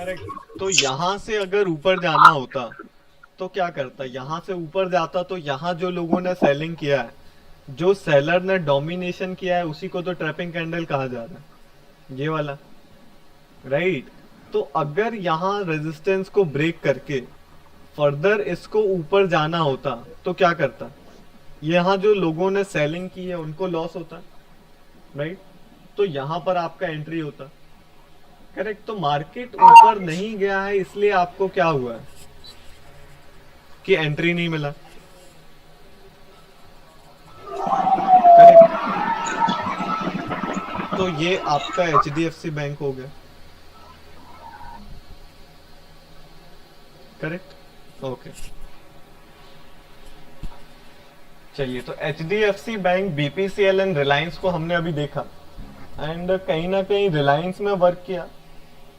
Correct. तो यहाँ से अगर ऊपर जाना होता तो क्या करता, यहाँ से ऊपर जाता तो यहाँ जो लोगों ने सेलिंग किया है, जो सेलर ने डोमिनेशन किया है, उसी को तो ट्रैपिंग कैंडल कहा जा रहा है, ये वाला, राइट। तो अगर यहाँ रेजिस्टेंस को ब्रेक करके फर्दर इसको ऊपर जाना होता तो क्या करता, यहाँ जो लोगों ने सेलिंग की है उनको लॉस होता, राइट। तो यहाँ पर आपका एंट्री होता, करेक्ट। तो मार्केट ऊपर नहीं गया है इसलिए आपको क्या हुआ है कि एंट्री नहीं मिला, करेक्ट। तो ये आपका एचडीएफसी बैंक हो गया, करेक्ट, ओके। चलिए, तो HDFC bank, BPCL and Reliance को हमने अभी देखा, एंड कहीं ना कहीं रिलायंस में वर्क किया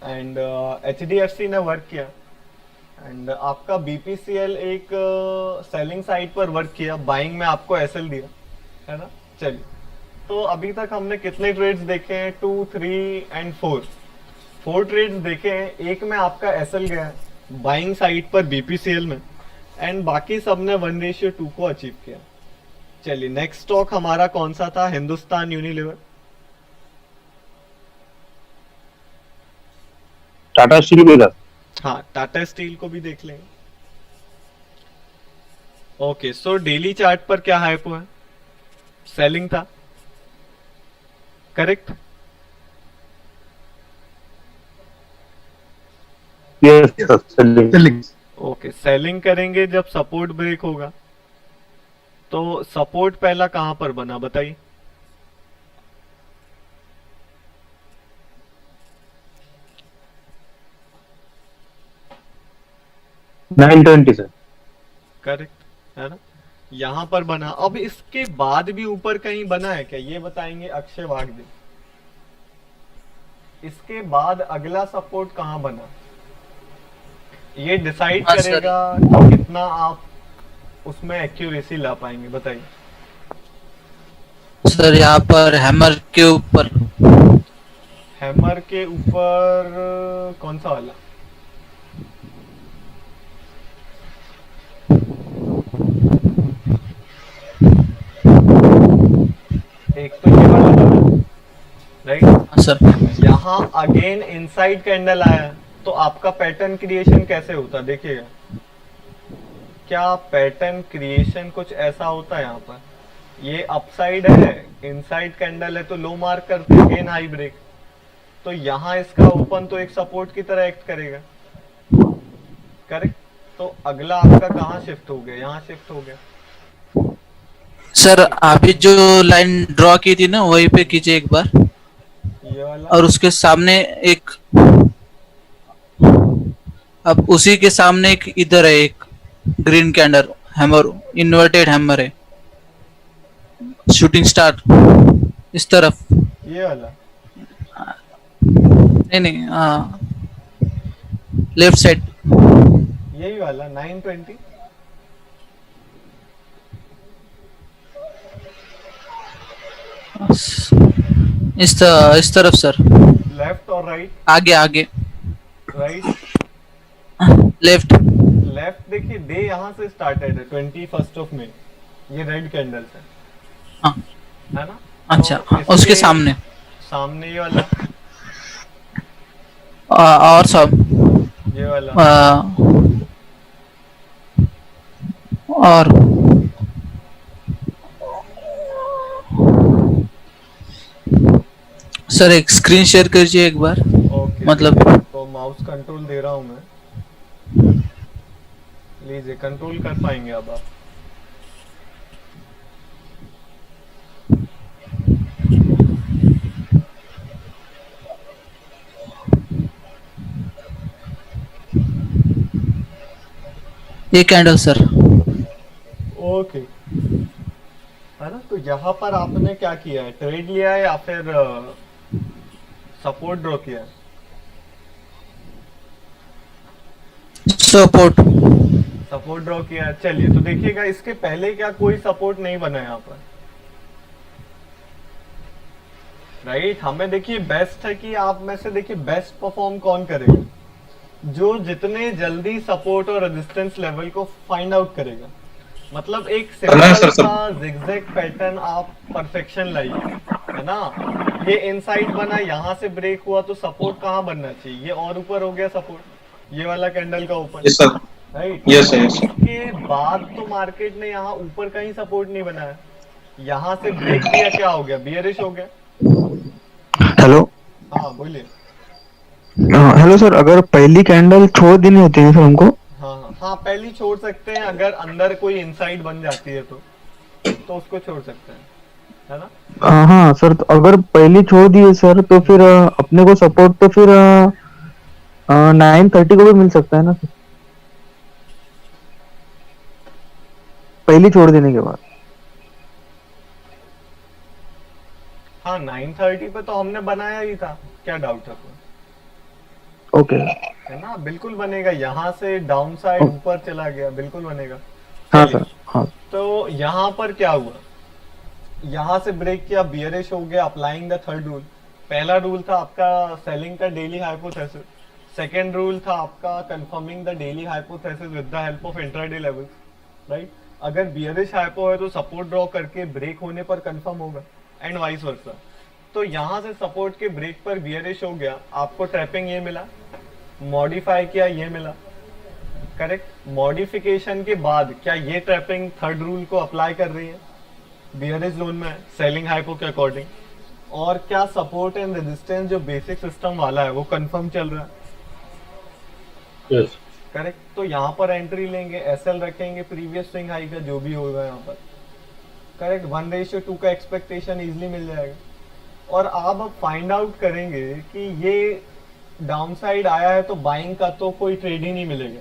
एंड एचडीएफसी ने वर्क किया, एंड आपका बीपीसीएल एक सेलिंग साइड पर वर्क किया, बाइंग में आपको एसएल दिया, है ना। चलिए, तो अभी तक हमने कितने ट्रेड्स देखे हैं, 2, 3 एंड 4, 4 ट्रेड्स देखे हैं। एक में आपका एसएल गया है बाइंग साइड पर बीपीसीएल में, एंड बाकी सब ने 1:2 को अचीव किया। चलिए, नेक्स्ट स्टॉक हमारा कौन सा था, हिंदुस्तान यूनिलीवर। टाटा स्टील भी था। हाँ, टाटा स्टील को भी देख लेंगे। ओके, सो डेली चार्ट पर क्या हाइप हुआ, सेलिंग था, correct. Yes selling. Okay, selling करेंगे जब सपोर्ट ब्रेक होगा, तो सपोर्ट पहला कहां पर बना बताइए। 920 सर। करेक्ट, है ना, यहां पर बना। अब इसके बाद भी ऊपर कहीं बना है क्या, ये बताएंगे अक्षय वागदे। इसके बाद अगला सपोर्ट कहां बना, ये डिसाइड हाँ सर। करेगा कि कितना आप उसमें एक्यूरेसी ला पाएंगे, बताइए। सर यहाँ पर हैमर के ऊपर। हैमर के ऊपर कौन सा वाला, एक तो ये वाला था, राइट। हाँ सर। यहाँ अगेन इनसाइड कैंडल आया, तो आपका पैटर्न क्रिएशन कैसे होता देखिएगा, क्या पैटर्न क्रिएशन कुछ ऐसा होता है। यहाँ पर ये अपसाइड है, इनसाइड कैंडल है, तो लो मार्क करते हैं, अगेन हाई ब्रेक, तो यहाँ इसका ओपन तो एक सपोर्ट की तरह एक्ट करेगा, करेक्ट। तो अगला आपका कहाँ शिफ्ट हो गया, यहाँ शिफ्ट हो गया। सर अभी जो लाइन ड्रॉ की थी ना वहीं पे कीजिए एक बार, ये वाला, और उसके सामने एक, अब उसी के सामने एक इधर है एक green candle hammer, inverted hammer है, शूटिंग स्टार इस तरफ। ये वाला, नहीं नहीं, हाँ लेफ्ट साइड। यही वाला 920। इस तरफ सर। लेफ्ट और राइट, आगे आगे। Right, left. लेफ्ट। देखिए, डे यहाँ से स्टार्टेड है 21 मई, ये रेड कैंडल से, हाँ है ना। अच्छा, तो उसके इसके सामने सामने ये वाला, और सब ये वाला, और सर एक स्क्रीन शेयर कीजिए एक बार, ओके। मतलब तो माउस कंट्रोल दे रहा हूँ मैं, लीजिए, कंट्रोल कर पाएंगे अब आप। ये कैंडल सर। ओके, है ना। तो यहाँ पर आपने क्या किया है, ट्रेड लिया है या फिर सपोर्ट ड्रॉ किया है। सपोर्ट। सपोर्ट ड्रॉ किया है। चलिए, तो देखिएगा इसके पहले क्या कोई सपोर्ट नहीं बना यहाँ पर, राइट। हमें देखिए बेस्ट है कि आप में से देखिए बेस्ट परफॉर्म कौन करेगा, जो जितने जल्दी सपोर्ट और रेजिस्टेंस लेवल को फाइंड आउट करेगा। मतलब एक सिंपल सा जिगजैग पैटर्न आप परफेक्शन लाइए, है ना। ये इनसाइड बना, यहाँ से ब्रेक हुआ तो सपोर्ट कहाँ बनना चाहिए, ये और ऊपर हो गया सपोर्ट, ये वाला कैंडल का ऊपर, yes sir, right. Yes sir, yes. इसके बाद तो मार्केट ने यहाँ ऊपर कहीं सपोर्ट नहीं बनाया, यहाँ से ब्रेक दिया, क्या हो गया, बियरिश हो गया। हेलो। हाँ बोलिए। हेलो सर, अगर पहली कैंडल छोड़ देनी होती है सर हमको? हाँ हाँ हाँ, पहली छोड़ सकते हैं, अगर अंदर कोई इनसाइड बन जाती है तो उसको छोड़ सकते हैं, है ना। हाँ सर, तो अगर पहली छोड़ दी है सर तो फिर अपने को सपोर्ट तो फिर 9:30 को भी मिल सकता है ना सर, पहली छोड़ देने के बाद? हाँ 9:30 पे तो हमने बनाया ही था, क्या डाउट है आपको? ओके। है ना, बिल्कुल बनेगा। यहाँ से डाउन साइड ऊपर चला गया, बिल्कुल बनेगा। हाँ सर, हाँ। तो यहाँ पर क्या हुआ, यहाँ से ब्रेक किया, बियरिश हो गया, अप्लाइंग द थर्ड रूल। पहला रूल था आपका सेलिंग का डेली हाइपोथेसिस, सेकेंड रूल था आपका confirming the daily hypothesis with the help of intraday levels, right. अगर बियरिश हाइपो है तो सपोर्ट ड्रॉ करके ब्रेक होने पर कंफर्म होगा, एंड वाइस वर्सा। तो यहाँ से सपोर्ट के ब्रेक पर बियरिश हो गया, आपको ट्रैपिंग ये मिला, मॉडिफाई किया, ये मिला, करेक्ट। मॉडिफिकेशन के बाद क्या ये ट्रैपिंग थर्ड रूल को अप्लाई कर रही है, बियरिश जोन में सेलिंग हाइपो के अकॉर्डिंग, और क्या सपोर्ट एंड रेजिस्टेंस जो बेसिक सिस्टम वाला है वो कंफर्म चल रहा है, यस। करेक्ट। तो यहाँ पर एंट्री लेंगे, एसएल रखेंगे प्रीवियस स्विंग हाई का जो भी होगा यहाँ पर, करेक्ट। 1:2 का एक्सपेक्टेशन इजीली मिल जाएगा। और आप अब फाइंड आउट करेंगे कि ये डाउन साइड आया है तो बाइंग का तो कोई ट्रेड ही नहीं मिलेगा,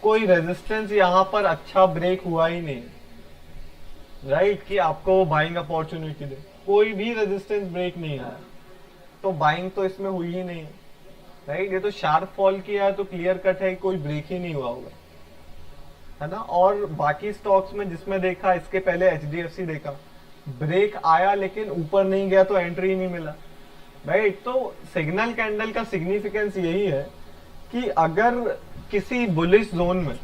कोई रेजिस्टेंस यहाँ पर अच्छा ब्रेक हुआ ही नहीं, राइट, कि आपको बाइंग अपॉर्चुनिटी दे, कोई भी रेजिस्टेंस ब्रेक नहीं आया, तो बाइंग तो इसमें हुई ही नहीं है, राइट। ये तो शार्प फॉल किया है तो क्लियर कट है, कोई ब्रेक ही नहीं हुआ होगा, है ना। और बाकी स्टॉक्स में जिसमें देखा, इसके पहले एचडीएफसी देखा, ब्रेक आया लेकिन ऊपर नहीं गया तो एंट्री नहीं मिला, राइट। तो सिग्नल कैंडल का सिग्निफिकेंस यही है कि अगर किसी बुलिश जोन में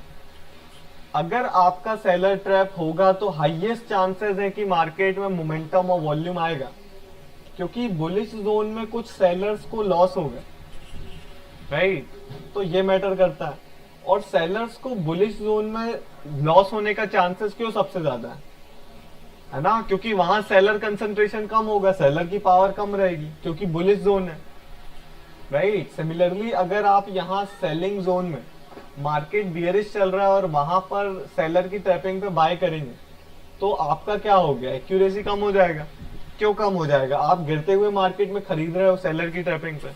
अगर आपका सेलर ट्रैप होगा तो हाईएस्ट चांसेस है कि मार्केट में मोमेंटम और वॉल्यूम आएगा, क्योंकि बुलिश जोन में कुछ सेलर्स को लॉस होगा, राइट। तो ये मैटर करता है। और सेलर्स को बुलिश जोन में लॉस होने का चांसेस क्यों सबसे ज्यादा है ना, क्योंकि वहां सेलर कंसंट्रेशन कम होगा, सेलर की पावर कम रहेगी क्योंकि बुलिश जोन है, राइट। सिमिलरली अगर आप यहाँ सेलिंग जोन में मार्केट बियरिश चल रहा है और वहां पर सेलर की ट्रैपिंग पे बाय करेंगे तो आपका क्या हो गया, एक्यूरेसी कम हो जाएगा। क्यों कम हो जाएगा, आप गिरते हुए मार्केट में खरीद रहे हो सेलर की ट्रैपिंग पे,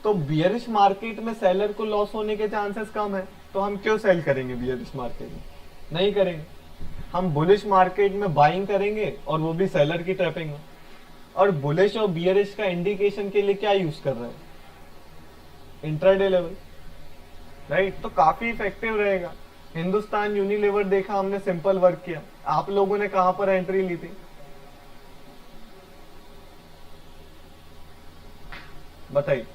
तो बियरिश मार्केट में सेलर को लॉस होने के चांसेस कम है, तो हम क्यों सेल करेंगे बियरिश मार्केट में, नहीं करेंगे। हम बुलिश मार्केट में बाइंग करेंगे और वो भी सेलर की ट्रैपिंग में। और बुलिश और बियरिश का इंडिकेशन के लिए क्या यूज कर रहे हैं, इंट्राडे लेवल, राइट। तो काफी इफेक्टिव रहेगा। हिंदुस्तान यूनिलीवर देखा हमने, सिंपल वर्क किया। आप लोगों ने कहां पर एंट्री ली थी, बताइए।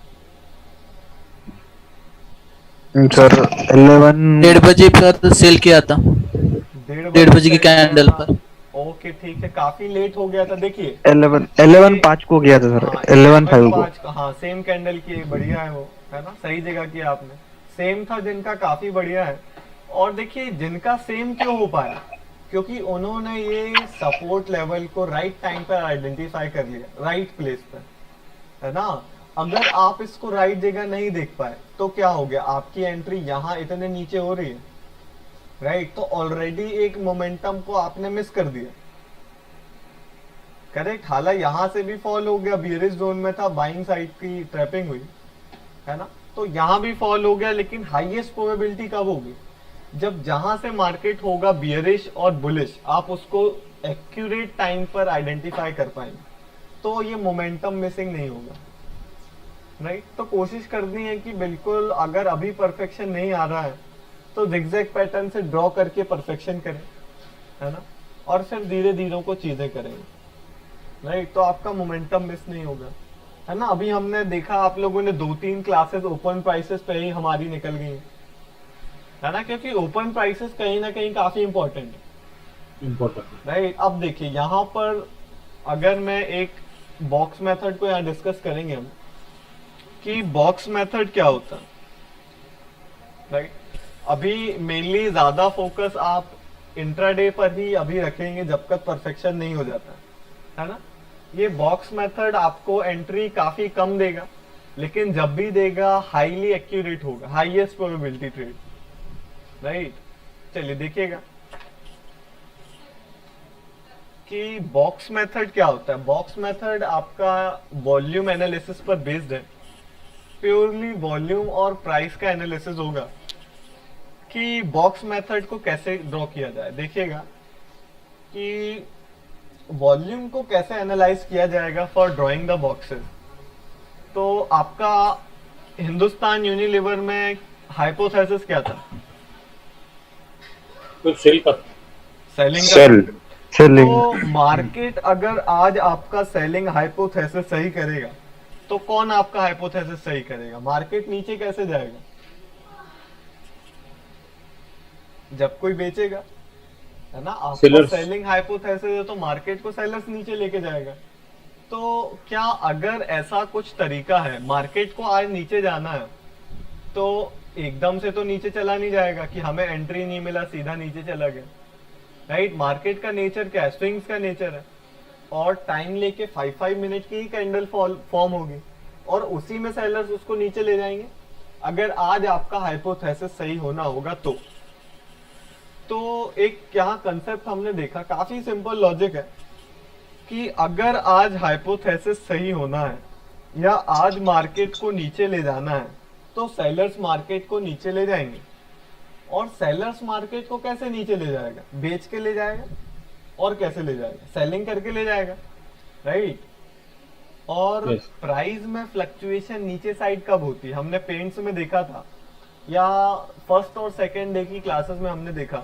सर 1:30 बजे पर सेल किया था, 1:30 बजे की कैंडल पर। ओके ठीक है, काफी लेट हो गया था। देखिए 11:05 को गया था सर, 11:05 को। हाँ सेम कैंडल की, बढ़िया है वो, है ना, सही जगह किया आपने। सेम था जिनका, काफी बढ़िया है। और देखिए जिनका सेम क्यों हो पाया, क्योंकि उन्होंने ये सपोर्ट लेवल को राइट टाइम पर आइडेंटिफाई कर लिया, राइट प्लेस पर, है ना। अगर आप इसको राइट जगह नहीं देख पाए तो क्या हो गया, आपकी एंट्री यहाँ इतने नीचे हो रही है, राइट। तो ऑलरेडी एक मोमेंटम को आपने मिस कर दिया, करेक्ट। हालांकि यहाँ से भी फॉल हो गया, बियरिश जोन में था, बाइंग साइड की ट्रैपिंग हुई, है ना। तो यहाँ भी फॉल हो गया, लेकिन हाईएस्ट प्रोबेबिलिटी कब होगी, जब जहां से मार्केट होगा बियरिश और बुलिश, आप उसको एक्यूरेट टाइम पर आइडेंटिफाई कर पाएंगे, तो ये मोमेंटम मिसिंग नहीं होगा, राइट। तो कोशिश करनी है कि बिल्कुल अगर अभी परफेक्शन नहीं आ रहा है तो जिगजैग पैटर्न से ड्रॉ करके परफेक्शन करें, है ना, और फिर धीरे धीरे को चीजें करेंगे, राइट। तो आपका मोमेंटम मिस नहीं होगा, है ना। अभी हमने देखा आप लोगों ने 2-3 क्लासेस ओपन प्राइसेस पे ही हमारी निकल गई है ना, क्योंकि ओपन प्राइसेस कहीं ना कहीं काफी इंपॉर्टेंट है, राइट। अब देखिए यहाँ पर अगर मैं एक बॉक्स मेथड को यहाँ डिस्कस करेंगे हम कि बॉक्स मेथड क्या होता है, राइट। अभी मेनली ज्यादा फोकस आप इंट्राडे पर ही अभी रखेंगे जब तक परफेक्शन नहीं हो जाता है ना। ये बॉक्स मेथड आपको एंट्री काफी कम देगा, लेकिन जब भी देगा हाईली एक्यूरेट होगा, हाईएस्ट प्रोबेबिलिटी ट्रेड, राइट। चलिए देखिएगा कि बॉक्स मेथड क्या होता है। बॉक्स मेथड आपका वॉल्यूम एनालिसिस पर बेस्ड है, प्योरली वॉल्यूम और प्राइस का एनालिसिस होगा कि बॉक्स मेथड को कैसे ड्रॉ किया जाए। देखिएगा कि वॉल्यूम को कैसे एनालाइज किया जाएगा फॉर ड्रॉइंग द बॉक्सेस। तो आपका हिंदुस्तान यूनिलीवर में हाइपोथेसिस क्या था? तो सेल का सेलिंग सेल का। सेलिंग तो मार्केट अगर आज आपका सेलिंग हाइपोथेसिस सही करेगा तो कौन आपका हाइपोथेसिस सही करेगा? मार्केट नीचे कैसे जाएगा? जब कोई बेचेगा, है ना। आपका Sellers. सेलिंग हाइपोथेसिस है तो मार्केट को सेलर्स नीचे लेके जाएगा। तो क्या अगर ऐसा कुछ तरीका है, मार्केट को आज नीचे जाना है तो एकदम से तो नीचे चला नहीं जाएगा कि हमें एंट्री नहीं मिला सीधा नीचे चला गया, राइट। मार्केट का नेचर क्या है? स्विंग्स का नेचर है, और टाइम लेके 5 मिनट की ही कैंडल फॉर्म होगी और उसी में सेलर्स उसको नीचे ले जाएंगे। अगर आज आपका हाइपोथेसिस सही होना होगा तो एक यहाँ कंसेप्ट हमने देखा, काफी सिंपल लॉजिक है कि अगर आज हाइपोथेसिस सही होना है या आज मार्केट को नीचे ले जाना है तो सेलर्स मार्केट को नीचे ले जाएंगे। और सेलर्स मार्केट को कैसे नीचे ले जाएगा? बेच के ले जाएगा। और कैसे ले जाएगा? सेलिंग करके ले जाएगा, राइट। और Yes. प्राइस में फ्लक्चुएशन नीचे साइड कब होती है? हमने पेंट्स में देखा था या फर्स्ट और सेकेंड डे की क्लासेस में हमने देखा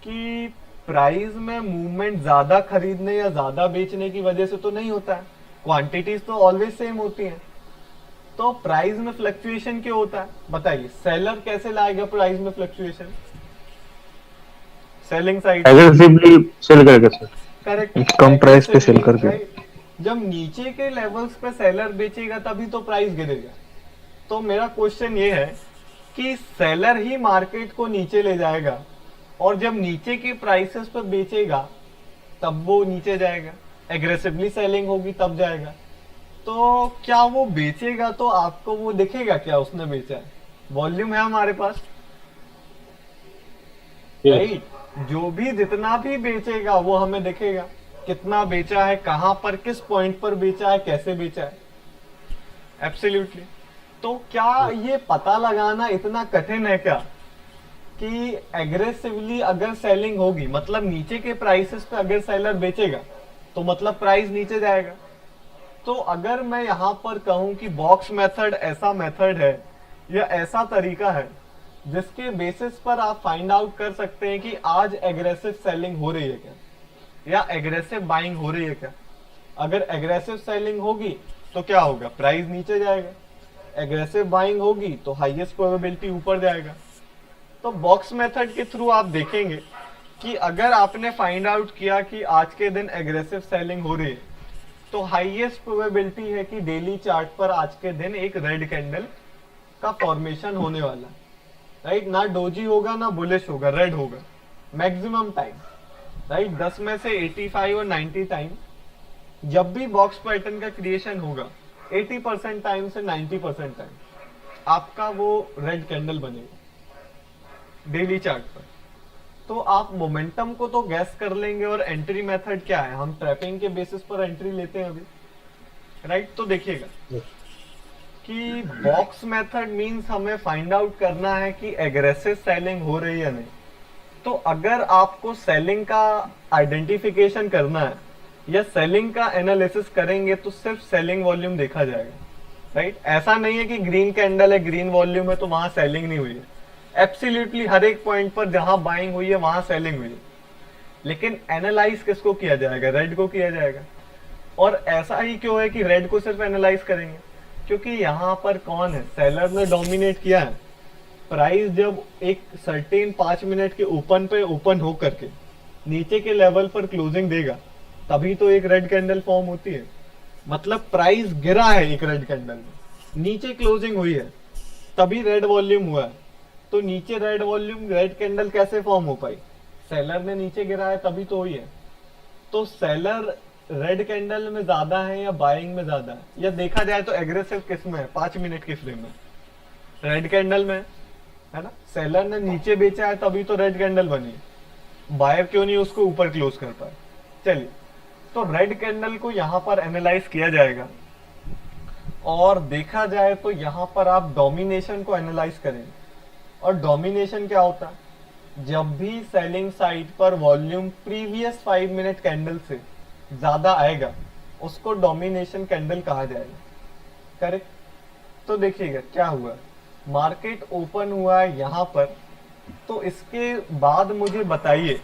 कि प्राइस में मूवमेंट ज्यादा खरीदने या ज्यादा बेचने की वजह से तो नहीं होता है, क्वांटिटीज तो ऑलवेज सेम होती हैं। तो प्राइस में फ्लक्चुएशन क्यों होता है? बताइए, सेलर कैसे लाएगा प्राइस में fluctuation? Selling side, aggressively sell करके सर। करेक्ट, कम प्राइस पे सेल करके। जब नीचे के लेवल्स पे सेलर बेचेगा तभी तो प्राइस गिरेगा। तो मेरा क्वेश्चन ये है कि सेलर ही मार्केट को नीचे ले जाएगा और जब नीचे के प्राइसेस पर बेचेगा तब वो नीचे जाएगा, एग्रेसिवली सेलिंग होगी तब जाएगा। तो क्या वो बेचेगा तो आपको वो दिखेगा क्या उसने बेचा है? वॉल्यूम है हमारे पास, राइट। जो भी जितना भी बेचेगा वो हमें दिखेगा, कितना बेचा है, कहां पर, किस पॉइंट पर बेचा है, कैसे बेचा है, एब्सोल्युटली। तो क्या ये पता लगाना इतना कठिन है क्या कि एग्रेसिवली अगर सेलिंग होगी मतलब नीचे के प्राइसेस पे अगर सेलर बेचेगा तो मतलब प्राइस नीचे जाएगा। तो अगर मैं यहाँ पर कहूं कि बॉक्स मेथड ऐसा मेथड है या ऐसा तरीका है जिसके बेसिस पर आप फाइंड आउट कर सकते हैं कि आज एग्रेसिव सेलिंग हो रही है क्या या एग्रेसिव बाइंग हो रही है क्या। अगर एग्रेसिव सेलिंग होगी तो क्या होगा? प्राइस नीचे जाएगा। एग्रेसिव बाइंग होगी तो हाईएस्ट प्रोबेबिलिटी ऊपर जाएगा। तो बॉक्स मेथड के थ्रू आप देखेंगे कि अगर आपने फाइंड आउट किया कि आज के दिन एग्रेसिव सेलिंग हो रही है तो हाईएस्ट प्रोबेबिलिटी है कि डेली चार्ट पर आज के दिन एक रेड कैंडल का फॉर्मेशन होने वाला है, राइट। ना डोजी होगा ना बुलिश होगा, रेड होगा मैक्सिमम टाइम, राइट। 10 में से 85 और 90 टाइम जब भी बॉक्स पैटर्न का क्रिएशन होगा 80% टाइम से 90% टाइम आपका वो रेड कैंडल बनेगा डेली चार्ट पर। तो आप मोमेंटम को तो गैस कर लेंगे। और एंट्री मेथड क्या है? हम ट्रैपिंग के बेसिस पर एंट्री लेते हैं अभी, राइट। तो देखिएगा कि बॉक्स मेथड मींस हमें फाइंड आउट करना है कि एग्रेसिव सेलिंग हो रही है या नहीं। तो अगर आपको सेलिंग का आइडेंटिफिकेशन करना है या सेलिंग का एनालिसिस करेंगे तो सिर्फ सेलिंग वॉल्यूम देखा जाएगा, राइट। ऐसा नहीं है कि ग्रीन कैंडल है, ग्रीन वॉल्यूम है तो वहां सेलिंग नहीं हुई है। एब्सोल्युटली हर एक पॉइंट पर जहां बाइंग हुई है वहां सेलिंग हुई है। लेकिन एनालाइज किसको किया जाएगा? रेड को किया जाएगा। और ऐसा ही क्यों है कि रेड को सिर्फ एनालाइज करेंगे? क्योंकि यहाँ पर कौन है, सेलर ने डोमिनेट किया है। प्राइस जब एक सर्टेन 5 मिनट के ओपन पे ओपन हो करके नीचे के लेवल पर क्लोजिंग देगा, तभी तो एक रेड कैंडल फॉर्म होती है। मतलब प्राइस गिरा है एक रेड कैंडल में, नीचे क्लोजिंग हुई है, तभी रेड वॉल्यूम हुआ है। तो नीचे रेड वॉल्यूम, रेड कैंडल कैसे फॉर्म हो पाई? सेलर ने नीचे गिरा है तभी तो हुई है। तो सेलर रेड कैंडल में ज्यादा है या बाइंग में ज्यादा है? या देखा जाए तो एग्रेसिव किस में है 5 मिनट के फ्रेम में? रेड कैंडल में है ना। सेलर ने नीचे बेचा है तभी तो रेड कैंडल बनी है। बायर क्यों नहीं उसको ऊपर क्लोज कर पाए? चलिए, तो रेड कैंडल को यहाँ पर एनालाइज किया जाएगा और देखा जाए तो यहाँ पर आप डोमिनेशन को एनालाइज करेंगे। और डोमिनेशन क्या होता है? जब भी सेलिंग साइड पर वॉल्यूम प्रीवियस 5 मिनट कैंडल से ज्यादा आएगा, उसको डोमिनेशन कैंडल कहा जाएगा। करेक्ट। तो देखिएगा क्या हुआ, मार्केट ओपन हुआ है यहाँ पर, तो इसके बाद मुझे बताइए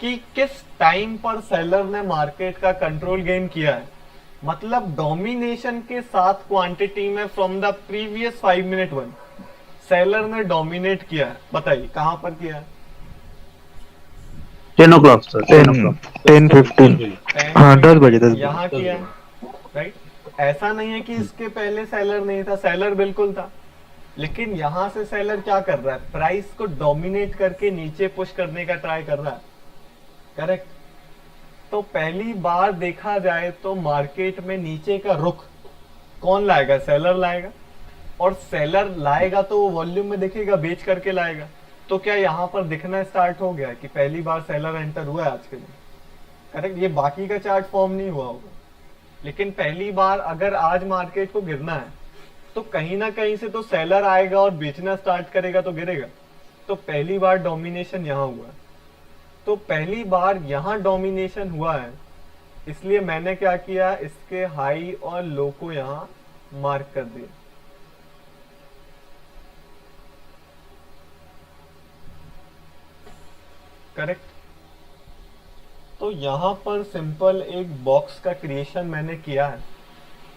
कि किस टाइम पर सेलर ने मार्केट का कंट्रोल गेन किया है। मतलब डोमिनेशन के साथ क्वांटिटी में from the previous 5 minute one seller ने डोमिनेट किया है। बताइए कहां पर किया है? 10 o'clock सर, 10 o'clock। 10:15। हाँ 10 बजे 10 बजे। यहाँ किया है, राइट। ऐसा नहीं है कि इसके पहले सेलर नहीं था, सेलर बिल्कुल था, लेकिन यहां से सेलर क्या कर रहा है? प्राइस को डोमिनेट करके नीचे पुश करने का ट्राई कर रहा है। करेक्ट। तो पहली बार देखा जाए तो मार्केट में नीचे का रुख कौन लाएगा? सेलर लाएगा। और सेलर लाएगा तो वो वॉल्यूम में दिखेगा, बेच करके लाएगा। तो क्या यहाँ पर दिखना स्टार्ट हो गया कि पहली बार सेलर एंटर हुआ है आज के दिन? करेक्ट। ये बाकी का चार्ट फॉर्म नहीं हुआ होगा, लेकिन पहली बार अगर आज मार्केट को गिरना है तो कहीं ना कहीं से तो सेलर आएगा और बेचना स्टार्ट करेगा तो गिरेगा। तो पहली बार डोमिनेशन यहाँ हुआ है। तो पहली बार यहाँ डोमिनेशन हुआ है, इसलिए मैंने क्या किया, इसके हाई और लो को यहाँ मार्क कर दिया। करेक्ट। तो यहां पर सिंपल एक बॉक्स का क्रिएशन मैंने किया है,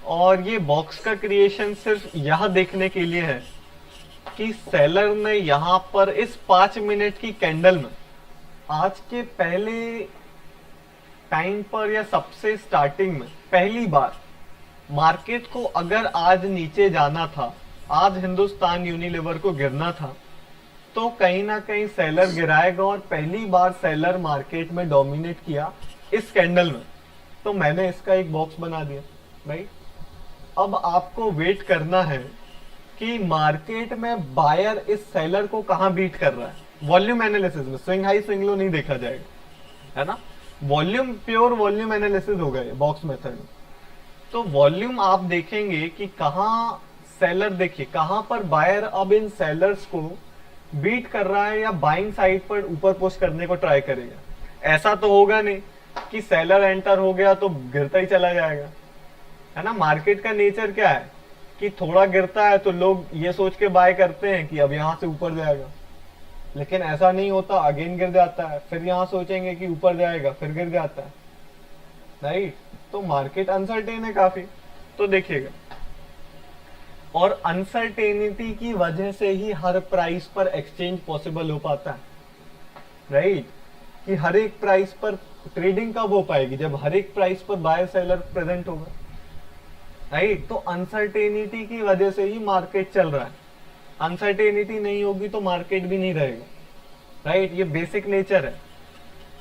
और ये बॉक्स का क्रिएशन सिर्फ यह देखने के लिए है कि सेलर ने यहां पर इस 5 मिनट की कैंडल में आज के पहले टाइम पर या सबसे स्टार्टिंग में पहली बार मार्केट को अगर आज नीचे जाना था, आज हिंदुस्तान यूनिलीवर को गिरना था, तो कहीं ना कहीं सेलर गिराएगा। और पहली बार सेलर मार्केट में डोमिनेट किया इस कैंडल में, तो मैंने इसका एक बॉक्स बना दिया। राइट। अब आपको वेट करना है कि मार्केट में बायर इस सेलर को कहां बीट कर रहा है। वॉल्यूम एनालिसिस में स्विंग हाई स्विंग लो नहीं देखा जाएगा, है ना। वॉल्यूम, प्योर वॉल्यूम एनालिसिस हो गया बॉक्स मेथड में। तो वॉल्यूम आप देखेंगे कि कहां सेलर, देखिए कहां पर बायर अब इन सेलर्स को बीट कर रहा है या बाइंग साइड पर ऊपर पुश करने को ट्राई करेगा। ऐसा तो होगा नहीं कि सेलर एंटर हो गया तो गिरता ही चला जाएगा, है ना। मार्केट का नेचर क्या है कि थोड़ा गिरता है तो लोग ये सोच के बाय करते हैं कि अब यहां से ऊपर जाएगा, लेकिन ऐसा नहीं होता, अगेन गिर जाता है, फिर यहां सोचेंगे कि ऊपर जाएगा, फिर गिर जाता है। राइट। तो मार्केट अनसर्टेन है काफी, तो देखिएगा। और अनसर्टेनिटी की वजह से ही हर प्राइस पर एक्सचेंज पॉसिबल हो पाता है। राइट। कि हर एक प्राइस पर ट्रेडिंग कब हो पाएगी? जब हर एक प्राइस पर बायर सेलर प्रेजेंट होगा। राइट। तो अनसर्टेनिटी की वजह से ही मार्केट चल रहा है। अनसर्टेनिटी नहीं होगी तो मार्केट भी नहीं रहेगा। राइट। ये बेसिक नेचर है।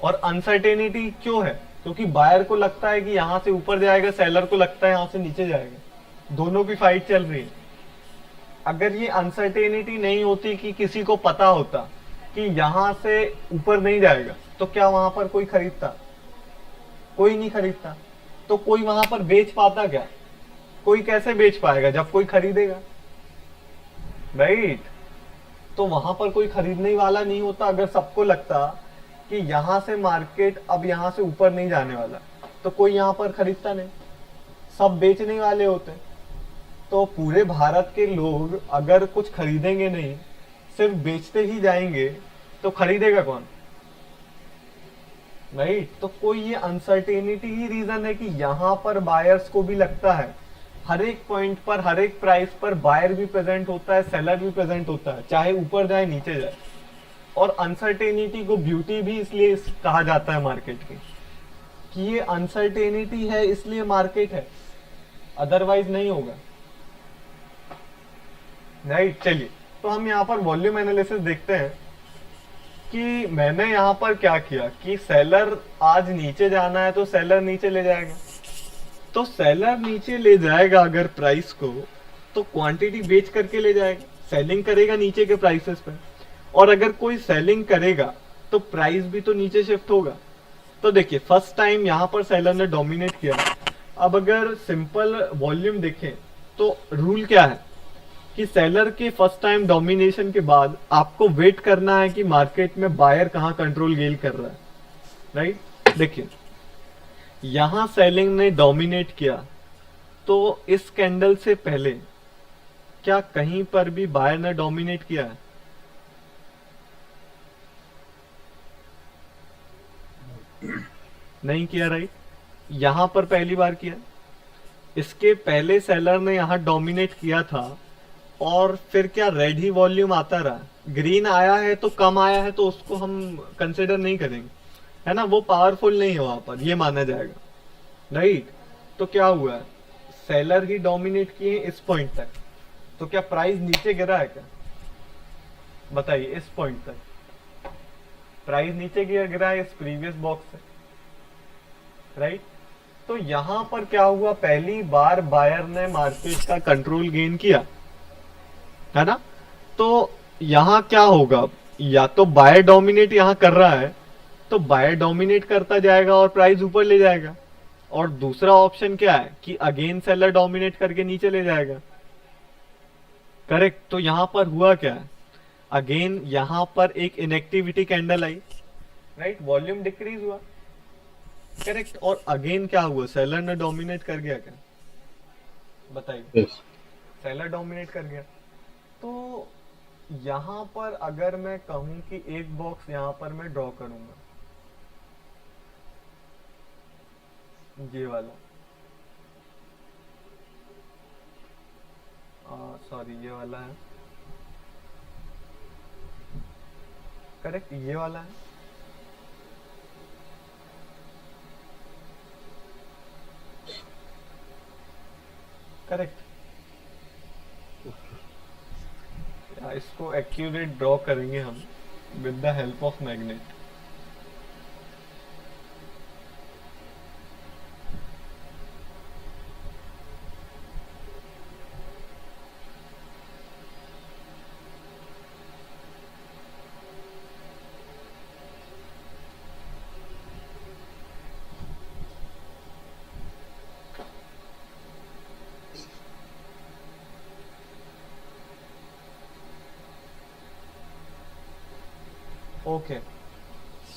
और अनसर्टेनिटी क्यों है? क्योंकि बायर को लगता है कि यहां से ऊपर जाएगा, सेलर को लगता है यहां से नीचे जाएगा, दोनों की फाइट चल रही है। अगर ये अनसर्टेनिटी नहीं होती, कि किसी को पता होता कि यहां से ऊपर नहीं जाएगा, तो क्या वहां पर कोई खरीदता? कोई नहीं खरीदता। तो कोई वहां पर बेच पाता क्या? कोई कैसे बेच पाएगा जब कोई खरीदेगा? राइट। तो वहां पर कोई खरीदने वाला नहीं होता। अगर सबको लगता कि यहां से मार्केट अब यहां से ऊपर नहीं जाने वाला, तो कोई यहां पर खरीदता नहीं, सब बेचने वाले होते। तो पूरे भारत के लोग अगर कुछ खरीदेंगे नहीं, सिर्फ बेचते ही जाएंगे, तो खरीदेगा कौन? राइट। तो कोई ये अनसर्टेनिटी ही रीजन है कि यहाँ पर बायर्स को भी लगता है हर एक पॉइंट पर, हर एक प्राइस पर बायर भी प्रेजेंट होता है, सेलर भी प्रेजेंट होता है, चाहे ऊपर जाए नीचे जाए। और अनसर्टेनिटी को ब्यूटी भी इसलिए कहा जाता है मार्केट की, कि ये अनसर्टेनिटी है इसलिए मार्केट है, अदरवाइज नहीं होगा। राइट। चलिए, तो हम यहाँ पर वॉल्यूम एनालिसिस देखते हैं कि मैंने यहाँ पर क्या किया कि सेलर आज नीचे जाना है तो सेलर नीचे ले जाएगा, तो सेलर नीचे ले जाएगा अगर प्राइस को, तो क्वांटिटी बेच करके ले जाएगा, सेलिंग करेगा नीचे के प्राइसेस पे। और अगर कोई सेलिंग करेगा तो प्राइस भी तो नीचे शिफ्ट होगा। तो देखिए, फर्स्ट टाइम यहाँ पर सेलर ने डोमिनेट किया। अब अगर सिंपल वॉल्यूम देखें तो रूल क्या है कि सेलर के फर्स्ट टाइम डोमिनेशन के बाद आपको वेट करना है कि मार्केट में बायर कहां कंट्रोल गेन कर रहा है। राइट। देखिए, यहां सेलिंग ने डोमिनेट किया, तो इस कैंडल से पहले क्या कहीं पर भी बायर ने डोमिनेट किया है? नहीं किया। राइट। यहां पर पहली बार किया। इसके पहले सेलर ने यहां डोमिनेट किया था और फिर क्या रेड ही वॉल्यूम आता रहा, ग्रीन आया है तो कम आया है तो उसको हम कंसिडर नहीं करेंगे, है ना, वो पावरफुल नहीं है वहां पर, ये माना जाएगा। राइट। तो क्या हुआ है, सेलर ही डोमिनेट किए इस पॉइंट तक, तो क्या प्राइस नीचे गिरा है क्या? बताइए, इस पॉइंट तक प्राइस नीचे गिरा है इस प्रीवियस बॉक्स से। राइट। तो यहां पर क्या हुआ, पहली बार बायर ने मार्केट का कंट्रोल गेन किया, है ना। तो यहां क्या होगा, या तो बायर डोमिनेट यहां कर रहा है तो बायर डोमिनेट करता जाएगा और प्राइस ऊपर ले जाएगा, और दूसरा ऑप्शन क्या है कि अगेन सेलर डोमिनेट करके नीचे ले जाएगा। करेक्ट। तो यहां पर हुआ क्या है, अगेन यहां पर एक इनएक्टिविटी कैंडल आई। राइट। वॉल्यूम डिक्रीज हुआ। करेक्ट। और अगेन क्या हुआ, सेलर ने डोमिनेट कर गया क्या? बताइए। यस। सेलर डोमिनेट कर गया। तो यहां पर अगर मैं कहूं कि एक बॉक्स यहां पर मैं ड्रॉ करूंगा, ये वाला, सॉरी ये वाला है। करेक्ट। ये वाला है। करेक्ट। इसको एक्यूरेट ड्रॉ करेंगे हम with the help of magnet. Okay.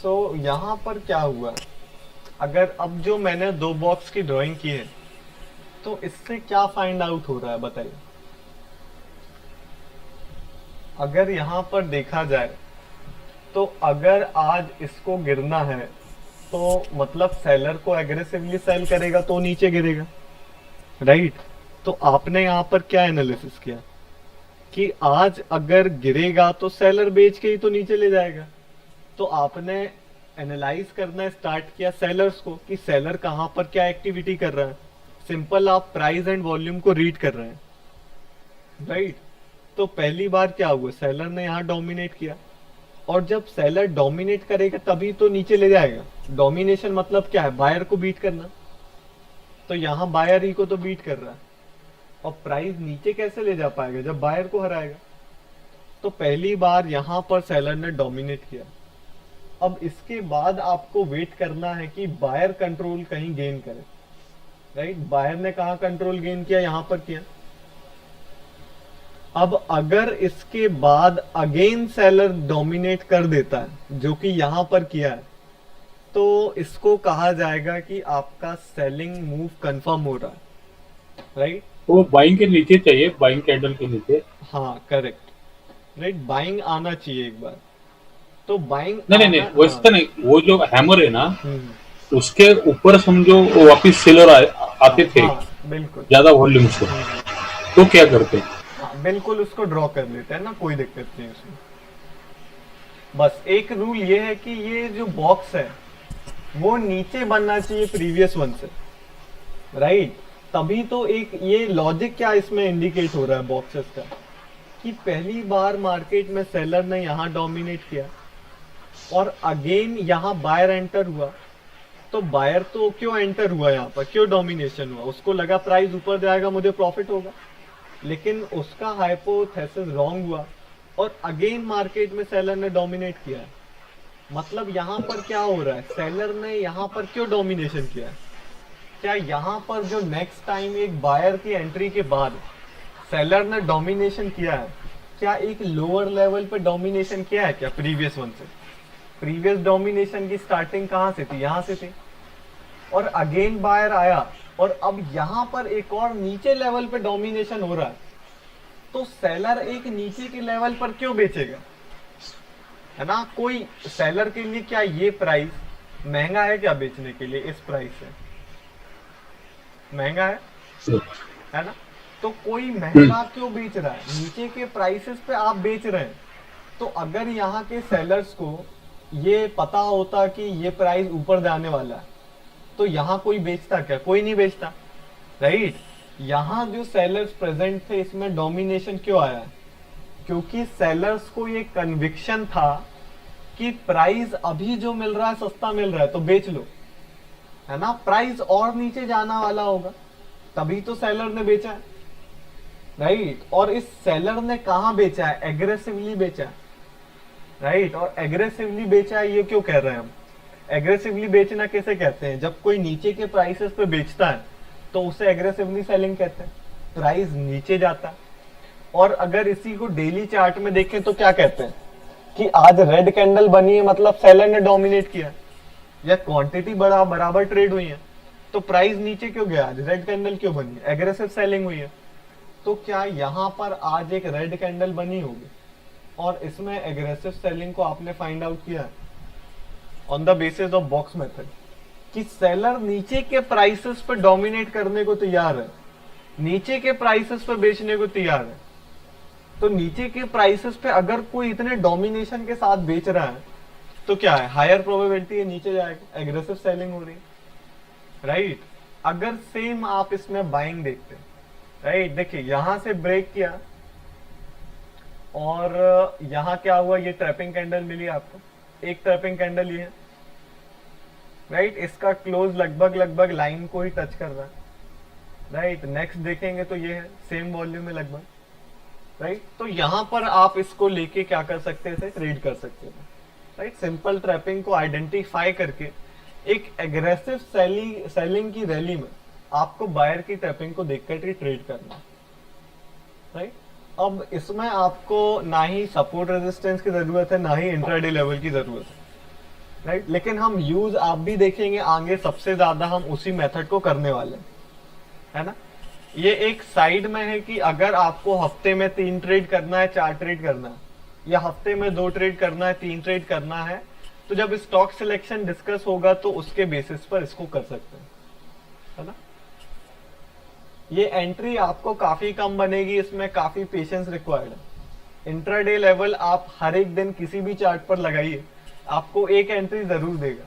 So यहाँ पर क्या हुआ, अगर अब जो मैंने दो बॉक्स की ड्राइंग की है तो इससे क्या फाइंड आउट हो रहा है बताइए। अगर यहाँ पर देखा जाए तो अगर आज इसको गिरना है तो मतलब सेलर को एग्रेसिवली सेल करेगा तो नीचे गिरेगा। राइट। तो आपने यहाँ पर क्या एनालिसिस किया कि आज अगर गिरेगा तो सेलर बेच के ही तो नीचे ले जाएगा। तो आपने एनालाइज करना स्टार्ट किया सेलर्स को कि सेलर कहां पर क्या एक्टिविटी कर रहा है। सिंपल, आप प्राइस एंड वॉल्यूम को रीड कर रहे हैं। राइट। तो पहली बार क्या हुआ, सेलर ने यहां डोमिनेट किया, और जब सेलर डोमिनेट करेगा तभी तो नीचे ले जाएगा। डोमिनेशन मतलब क्या है, बायर को बीट करना। तो यहां बायर ही को तो बीट कर रहा है, और प्राइस नीचे कैसे ले जा पाएगा जब बायर को हराएगा। तो पहली बार यहां पर सेलर ने डोमिनेट किया। अब इसके बाद आपको वेट करना है कि बायर कंट्रोल कहीं गेन करे। राइट। बायर ने कहा कंट्रोल गेन किया, यहां पर किया। अब अगर इसके बाद अगेन सेलर डोमिनेट कर देता है, जो कि यहां पर किया है, तो इसको कहा जाएगा कि आपका सेलिंग मूव कंफर्म हो रहा है। राइट। वो बाइंग के नीचे चाहिए, बाइंग कैंडल के नीचे। हाँ, करेक्ट। राइट। बाइंग आना चाहिए एक बार। तो बाइंग नहीं नहीं नहीं वैसे तो नहीं, वो जो हैमर है ना उसके ऊपर समझो वो वापिस सेलर आते थे हाँ बिल्कुल ज्यादा वॉल्यूम से, तो क्या करते? हाँ बिल्कुल उसको ड्रॉ कर लेते हैं ना, कोई दिक्कत नहीं उसमें। बस एक रूल ये है कि ये जो बॉक्स है वो नीचे बनना चाहिए प्रीवियस वन से, राइट? तभी तो एक ये लॉजिक क्या इसमें इंडिकेट हो रहा है बॉक्सेस का, कि पहली बार मार्केट में सेलर ने यहाँ डोमिनेट किया और अगेन यहाँ बायर एंटर हुआ। तो बायर तो क्यों एंटर हुआ यहाँ पर, क्यों डोमिनेशन हुआ? उसको लगा प्राइस ऊपर जाएगा मुझे प्रॉफिट होगा, लेकिन उसका हाइपोथेसिस रॉन्ग हुआ और अगेन मार्केट में सेलर ने डोमिनेट किया है। मतलब यहाँ पर क्या हो रहा है, सेलर ने यहाँ पर क्यों डोमिनेशन किया है? क्या यहाँ पर जो नेक्स्ट टाइम एक बायर की एंट्री के बाद सेलर ने डोमिनेशन किया है, क्या एक लोअर लेवल पे डोमिनेशन किया है क्या प्रीवियस वन से? प्रीवियस डोमिनेशन की स्टार्टिंग कहाँ से थी? यहाँ से थी, और अगेन बायर आया और अब यहाँ पर एक और नीचे लेवल पे डोमिनेशन हो रहा है। तो सेलर एक नीचे के लेवल पर क्यों बेचेगा, है ना? कोई सेलर के लिए क्या ये प्राइस महंगा है क्या बेचने के लिए? इस प्राइस से महंगा है ना? तो कोई महंगा क्यों बेच रहा है? नीचे के प्राइसेस पे आप बेच रहे हैं। तो अगर यहाँ के सेलर्स को ये पता होता कि ये प्राइस ऊपर जाने वाला है तो यहाँ कोई बेचता क्या? कोई नहीं बेचता, राइट? यहाँ जो सेलर्स प्रेजेंट थे इसमें डोमिनेशन क्यों आया? क्योंकि सेलर्स को ये कन्विक्शन था कि प्राइस अभी जो मिल रहा है सस्ता मिल रहा है तो बेच लो, है ना? प्राइस और नीचे जाना वाला होगा तभी तो सेलर ने बेचा है, राइट? और इस सेलर ने कहाँ बेचा है? एग्रेसिवली बेचा है, राइट? और एग्रेसिवली बेचा है ये क्यों कह रहे हैं हम? एग्रेसिवली बेचना कैसे कहते हैं? जब कोई नीचे के प्राइसेस पे बेचता है तो उसे एग्रेसिवली सेलिंग कहते हैं, प्राइस नीचे जाता है। और अगर इसी को डेली चार्ट में देखें तो क्या कहते हैं कि आज रेड कैंडल बनी है मतलब सेलर ने डोमिनेट किया, या क्वांटिटी बराबर ट्रेड हुई है तो प्राइस नीचे क्यों गया? आज रेड कैंडल क्यों बनी? एग्रेसिव सेलिंग हुई है। तो क्या यहाँ पर आज एक रेड कैंडल बनी होगी और इसमें एग्रेसिव सेलिंग को आपने फाइंड आउट किया on the basis of box method कि सेलर नीचे के प्राइसेस पर डोमिनेट करने को तैयार है, नीचे के प्राइसेस पर बेचने को तैयार है। तो नीचे के प्राइसेस पे अगर कोई इतने डोमिनेशन के साथ बेच रहा है तो क्या है? हायर प्रोबेबिलिटी है नीचे जाएगा, एग्रेसिव सेलिंग हो रही है, राइट? अगर सेम आप इसमें बाइंग देखते हैं, राइट? देखिए यहां से ब्रेक किया और यहां क्या हुआ, ये ट्रैपिंग कैंडल मिली आपको, एक ट्रैपिंग कैंडल ये है, राइट? इसका क्लोज लगभग लाइन को ही टच कर रहा है, राइट? नेक्स्ट देखेंगे तो ये है सेम वॉल्यूम में लगभग, राइट? तो यहां पर आप इसको लेके क्या कर सकते हैं? ट्रेड कर सकते हैं, राइट? सिंपल ट्रैपिंग को आइडेंटिफाई करके एक एग्रेसिव सेलिंग की रैली में आपको बायर की ट्रैपिंग को देखकर ही ट्रेड करना, राइट? अब इसमें आपको ना ही सपोर्ट रेजिस्टेंस की जरूरत है ना ही इंट्राडे लेवल की जरूरत है, राइट? लेकिन हम यूज आप भी देखेंगे आगे सबसे ज्यादा हम उसी मेथड को करने वाले हैं, है ना? ये एक साइड में है कि अगर आपको हफ्ते में 3 ट्रेड करना है, 4 ट्रेड करना है, या हफ्ते में 2 ट्रेड करना है, 3 ट्रेड करना है, तो जब स्टॉक सिलेक्शन डिस्कस होगा तो उसके बेसिस पर इसको कर सकते हैं, है ना? ये एंट्री आपको काफी कम बनेगी, इसमें काफी पेशेंस रिक्वायर्ड है। इंट्राडे लेवल आप हर एक दिन किसी भी चार्ट पर लगाइए, आपको एक एंट्री जरूर देगा,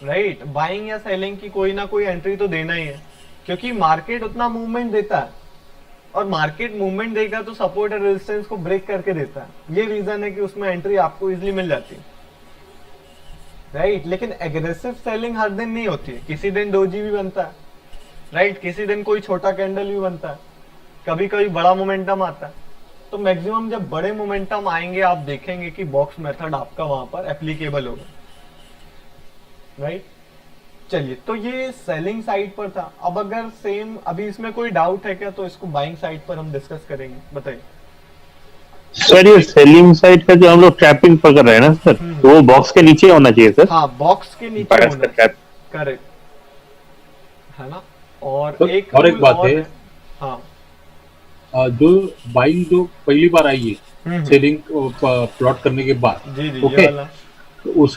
राइट? बाइंग या सेलिंग की कोई ना कोई एंट्री तो देना ही है, क्योंकि मार्केट उतना मूवमेंट देता है और मार्केट मूवमेंट देगा तो सपोर्ट और रेजिस्टेंस को ब्रेक करके देता है। ये रीजन है कि उसमें एंट्री आपको इजीली मिल जाती है, राइट? लेकिन एग्रेसिव सेलिंग हर दिन नहीं होती है, किसी दिन डोजी भी बनता है, राइट? किसी दिन कोई छोटा कैंडल भी बनता है, कभी कभी बड़ा मोमेंटम आता है। तो मैक्सिमम जब बड़े मोमेंटम आएंगे आप देखेंगे कि बॉक्स मेथड आपका वहां पर एप्लीकेबल होगा, राइट? चलिए, तो ये सेलिंग साइड पर था। अब अगर सेम अभी इसमें कोई डाउट है क्या, तो इसको बाइंग साइड पर हम डिस्कस करेंगे, बताइए। सर ये सेलिंग साइड का जो हम लोग ट्रैपिंग पकड़ रहे हैं ना सर, तो वो बॉक्स के नीचे होना चाहिए सर। हाँ, बॉक्स के नीचे बायर्स होना का ट्रैप। करेक्ट, है ना? और तो एक और एक बात है, हाँ जो बाइंग जो पहली बार आई है सेलिंग प्लॉट करने के बाद। जी जी ओके, ये वाला। तो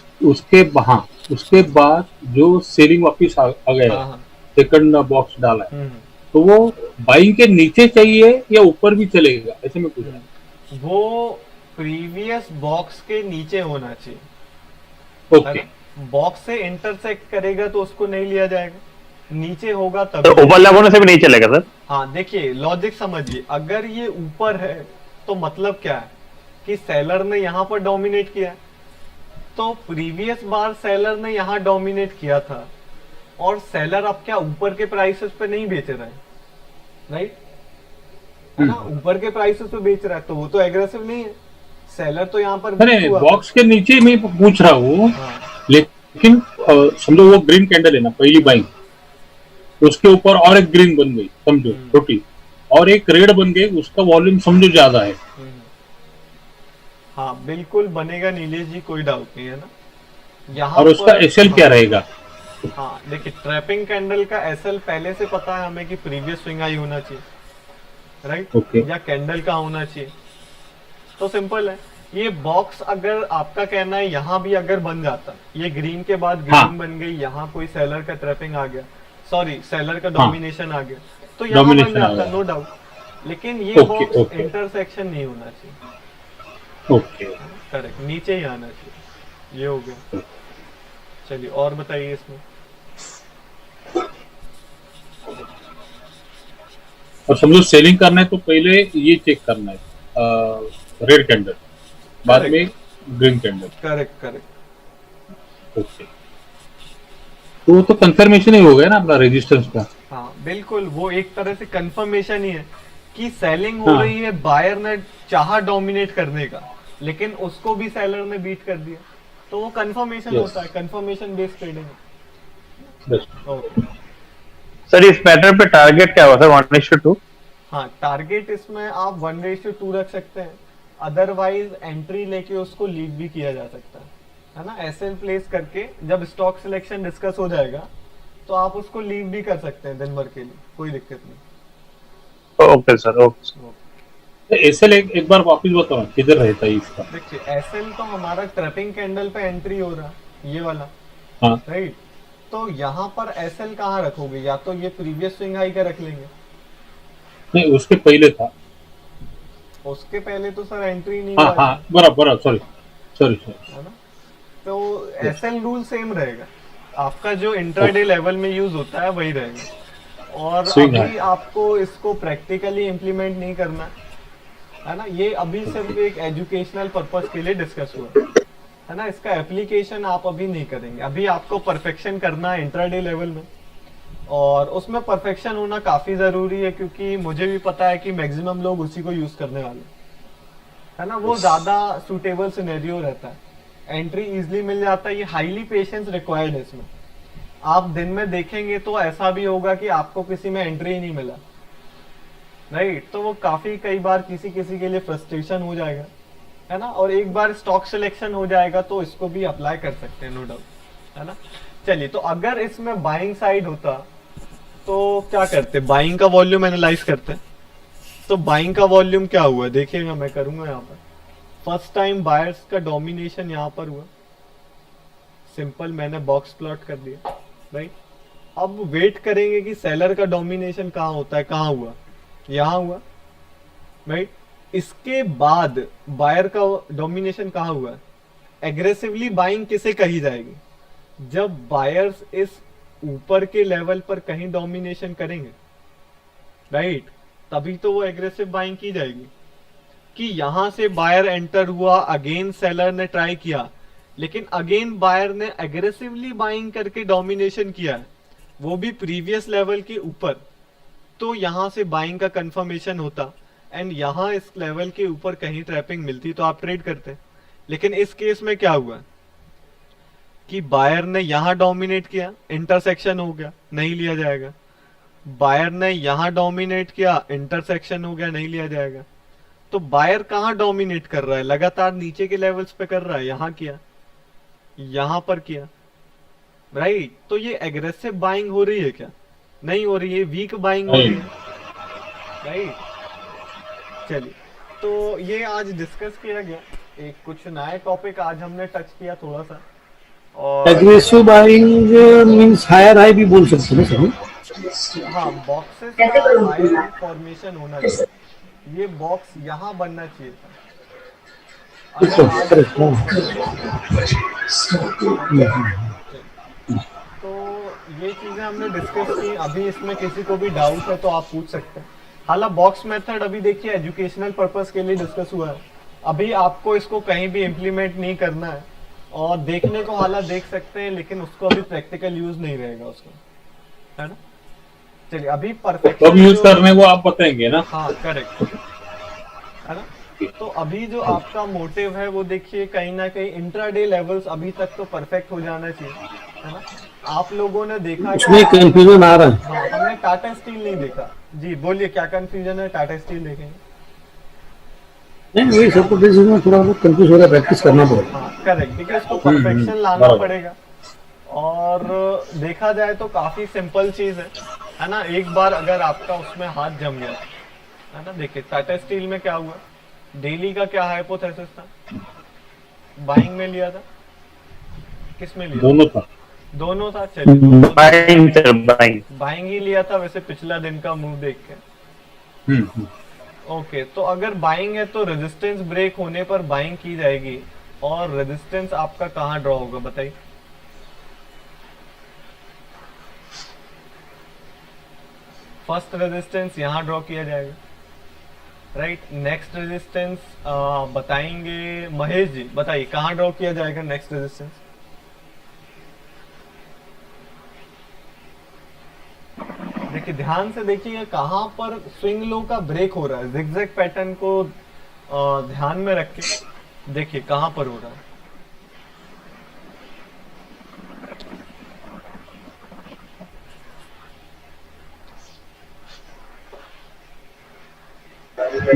उसके बाद जो सेलिंग वापस आ गया, हाँ हाँ। सेकंड बॉक्स डाला है, हम्म तो वो बाइंग के नीचे चाहिए या ऊपर भी चलेगा, ऐसे में पूछ रहा हूँ। वो प्रीवियस बॉक्स के नीचे होना चाहिए, है ओके, ना। बॉक्स से इंटरसेक्ट करेगा तो उसको नहीं लिया जाएगा, नीचे होगा तो तभी। ओवरलैप होने से भी नहीं चलेगा सर? हाँ देखिए लॉजिक समझिए, अगर ये ऊपर है तो मतलब क्या है कि सेलर ने यहाँ पर डोमिनेट किया है। तो प्रीवियस बार सेलर ने यहाँ डोमिनेट किया था और सेलर अब क्या ऊपर के प्राइसेस पे नहीं बेच रहा है, राइट, है ना। ऊपर के प्राइसेस पे बेच रहा है तो वो तो एग्रेसिव नहीं है। सेलर तो यहाँ पर अरे weak हुआ। बॉक्स के नीचे मैं पूछ रहा हूँ, हाँ लेकिन समझो वो ग्रीन कैंडल है ना, पहली बाइंग, उसके ऊपर और एक ग्रीन बन गई समझो छोटी, और एक रेड बन गई, उसका वॉल्यूम समझो ज्यादा है। हाँ बिल्कुल बनेगा नीलेश जी, कोई डाउट नहीं है ना। यहाँ और उसका पर एसएल क्या रहेगा? हाँ देखिए ट्रैपिंग कैंडल का एसएल पहले से पता है हमें कि प्रीवियस स्विंग हाई होना चाहिए, राइट, ओके। या कैंडल का होना चाहिए। तो सिंपल है, ये बॉक्स अगर आपका कहना है यहाँ भी अगर बन जाता, ये ग्रीन के बाद ग्रीन हाँ। बन गई, यहाँ कोई सेलर का ट्रैपिंग आ गया, सॉरी सेलर का हाँ। डोमिनेशन आ गया, तो यहाँ बन Domination आ जाता गया। No doubt. लेकिन ये ओके, बॉक्स ओके। इंटरसेक्शन नहीं होना चाहिए, ओके, करेक्ट, नीचे ही आना चाहिए। ये हो गया। चलिए और बताइए इसमें। और समझो सेलिंग करना है तो पहले ये चेक करना है, रेड कैंडल, बाद में green candle. Correct correct. Okay, तो वो तो कंफर्मेशन ही हो गया ना अपना रेजिस्टेंस का। हाँ बिल्कुल, वो एक तरह से कंफर्मेशन ही है कि सेलिंग हो हाँ। रही है, बायर ने चाहा डोमिनेट करने का लेकिन उसको भी सेलर ने बीट कर दिया, तो वो कंफर्मेशन Yes. होता है, कंफर्मेशन बेस्ड ट्रेडिंग। बस। ओके सर इस पैटर्न पे टारगेट क्या हुआ सर? 1:2? हाँ, टारगेट इसमें आप 1:2 रख सकते हैं, अदरवाइज एंट्री लेके उसको लीव भी किया जा सकता है ना। एसएल प्लेस करके जब स्टॉक सिलेक्शन डिस्कस हो जाएगा तो आप उसको लीव भी कर सकते हैं दिन भर के लिए, कोई दिक्कत नहीं। Okay sir, okay. एसएल एक बार वापस बताओ किधर रहता है इसका? देखिए एसएल तो हमारा ट्रैपिंग कैंडल पे एंट्री हो रहा है, ये वाला, हाँ, राइट। तो यहाँ पर एसएल कहाँ रखोगे? या तो ये प्रीवियस स्विंग हाई का रख लेंगे, नहीं उसके पहले था। उसके पहले तो सर एंट्री नहीं हाँ हुआ हाँ, बराबर, सॉरी सॉरी, है ना। तो एसएल रूल सेम रहेगा, आपका जो इंट्राडे लेवल में यूज होता है वही रहेगा। और Swing अभी high। आपको इसको प्रैक्टिकली इम्प्लीमेंट नहीं करना है ना, ये अभी सिर्फ एक एजुकेशनल पर्पस के लिए डिस्कस हुआ है ना। इसका एप्लीकेशन आप अभी नहीं करेंगे, अभी आपको परफेक्शन करना है इंट्राडे लेवल में, और उसमें परफेक्शन होना काफी जरूरी है क्योंकि मुझे भी पता है कि मैक्सिमम लोग उसी को यूज करने वाले है ना। वो ज्यादा सुटेबल सिनेरियो रहता है, एंट्री इजीली मिल जाता है, ये हाईली पेशेंस रिक्वायर्ड है इसमें। आप दिन में देखेंगे तो ऐसा भी होगा कि आपको किसी में एंट्री ही नहीं मिला, राइट, तो वो काफी कई बार किसी किसी के लिए फ्रस्ट्रेशन हो जाएगा, है ना। और एक बार स्टॉक सिलेक्शन हो जाएगा तो इसको भी अप्लाई कर सकते हैं नो डाउट, है ना। चलिए, तो अगर इसमें बाइंग साइड होता तो क्या करते, बाइंग का वॉल्यूम एनालाइज करते हैं। तो बाइंग का वॉल्यूम क्या हुआ देखिएगा, मैं करूंगा यहाँ पर। फर्स्ट टाइम बायर्स का डोमिनेशन यहाँ पर हुआ, सिंपल मैंने बॉक्स प्लॉट कर दिया, राइट। अब वेट करेंगे कि सेलर का डोमिनेशन कहाँ होता है, कहाँ हुआ, यहाँ हुआ, राइट। इसके बाद बायर का डोमिनेशन कहाँ हुआ, एग्रेसिवली बाइंग किसे कही जाएगी, जब बायर्स इस ऊपर के लेवल पर कहीं डोमिनेशन करेंगे, राइट, तभी तो वो एग्रेसिव बाइंग की जाएगी। कि यहां से बायर एंटर हुआ, अगेन सेलर ने ट्राई किया, लेकिन अगेन बायर ने एग्रेसिवली बाइंग करके डोमिनेशन किया है, वो भी प्रीवियस लेवल के ऊपर, तो यहां से बाइंग का कंफर्मेशन होता एंड यहां इस लेवल के ऊपर कहीं ट्रैपिंग मिलती तो आप ट्रेड करते। लेकिन इस केस में क्या हुआ कि बायर ने यहां डोमिनेट किया, इंटरसेक्शन हो गया, नहीं लिया जाएगा। बायर ने यहां डोमिनेट किया, इंटरसेक्शन हो गया, नहीं लिया जाएगा। तो बायर कहां डोमिनेट कर रहा है, लगातार नीचे के लेवल्स पे कर रहा है, यहां किया, यहां पर किया, राइट। तो ये एग्रेसिव बाइंग हो रही है क्या? नहीं हो रही है, वीक बाइंग हो रही है, राइट। चलिए, तो ये आज डिस्कस किया गया, एक कुछ नया टॉपिक आज हमने टच किया थोड़ा सा। और aggressive buying means higher high भी बोल सकते हैं सर। हाँ, बॉक्सेस का हायर फॉर्मेशन होना चाहिए। ये बॉक्स यहाँ बनना चाहिए था, अगर आज इसको ऊपर तो ये चीजें हमने डिस्कस की। अभी इसमें किसी को भी डाउट है तो आप पूछ सकते हैं। हालांकि बॉक्स मेथड अभी देखिए एजुकेशनल पर्पस के लिए डिस्कस हुआ है, अभी आपको इसको कहीं भी इम्प्लीमेंट नहीं करना है। और देखने को हालांकि देख सकते हैं, लेकिन उसको अभी प्रैक्टिकल यूज नहीं रहेगा उसका, है ना। चलिए अभी परफेक्ट कब यूज करने को आप बताएंगे ना। हाँ करेक्ट, है ना। तो अभी जो आपका मोटिव है वो देखिए कहीं ना कहीं इंट्राडे लेवल्स अभी तक तो परफेक्ट हो जाना चाहिए, है ना। आप लोगों ने देखा उसमें कंफ्यूजन आ रहा है। हाँ, हमने टाटा स्टील नहीं देखा। जी बोलिए, क्या कंफ्यूजन है, टाटा स्टील देखेंगे। नहीं वही सबको में थोड़ा बहुत कंफ्यूज हो रहा है, प्रैक्टिस करना पड़ेगा। हाँ करेक्ट, देखिए इसको परफेक्शन लाना पड़ेगा। और देखा जाए तो काफी सिंपल चीज है ना। एक बार अगर आपका उसमें हाथ जम गया, है ना। देखिए टाटा स्टील में क्या हुआ, डेली का क्या हाइपोथेसिस था, बाइंग में लिया था, किस में लिया दोनों था। दोनों था। चलिए दोनों बाइंग सर, बाइंग। बाइंग ही लिया था वैसे पिछला दिन का मूव देख के। ओके, तो अगर बाइंग है तो रेजिस्टेंस ब्रेक होने पर बाइंग की जाएगी। और रेजिस्टेंस आपका कहाँ ड्रॉ होगा बताइए। फर्स्ट रेजिस्टेंस यहाँ ड्रॉ किया जाएगा, राइट। नेक्स्ट रेजिस्टेंस बताएंगे महेश जी, बताइए कहाँ ड्रॉ किया जाएगा नेक्स्ट रेजिस्टेंस। देखिए ध्यान से देखिए कहाँ पर स्विंग लो का ब्रेक हो रहा है, जिगजैग पैटर्न को ध्यान में रख के देखिए कहाँ पर हो रहा है।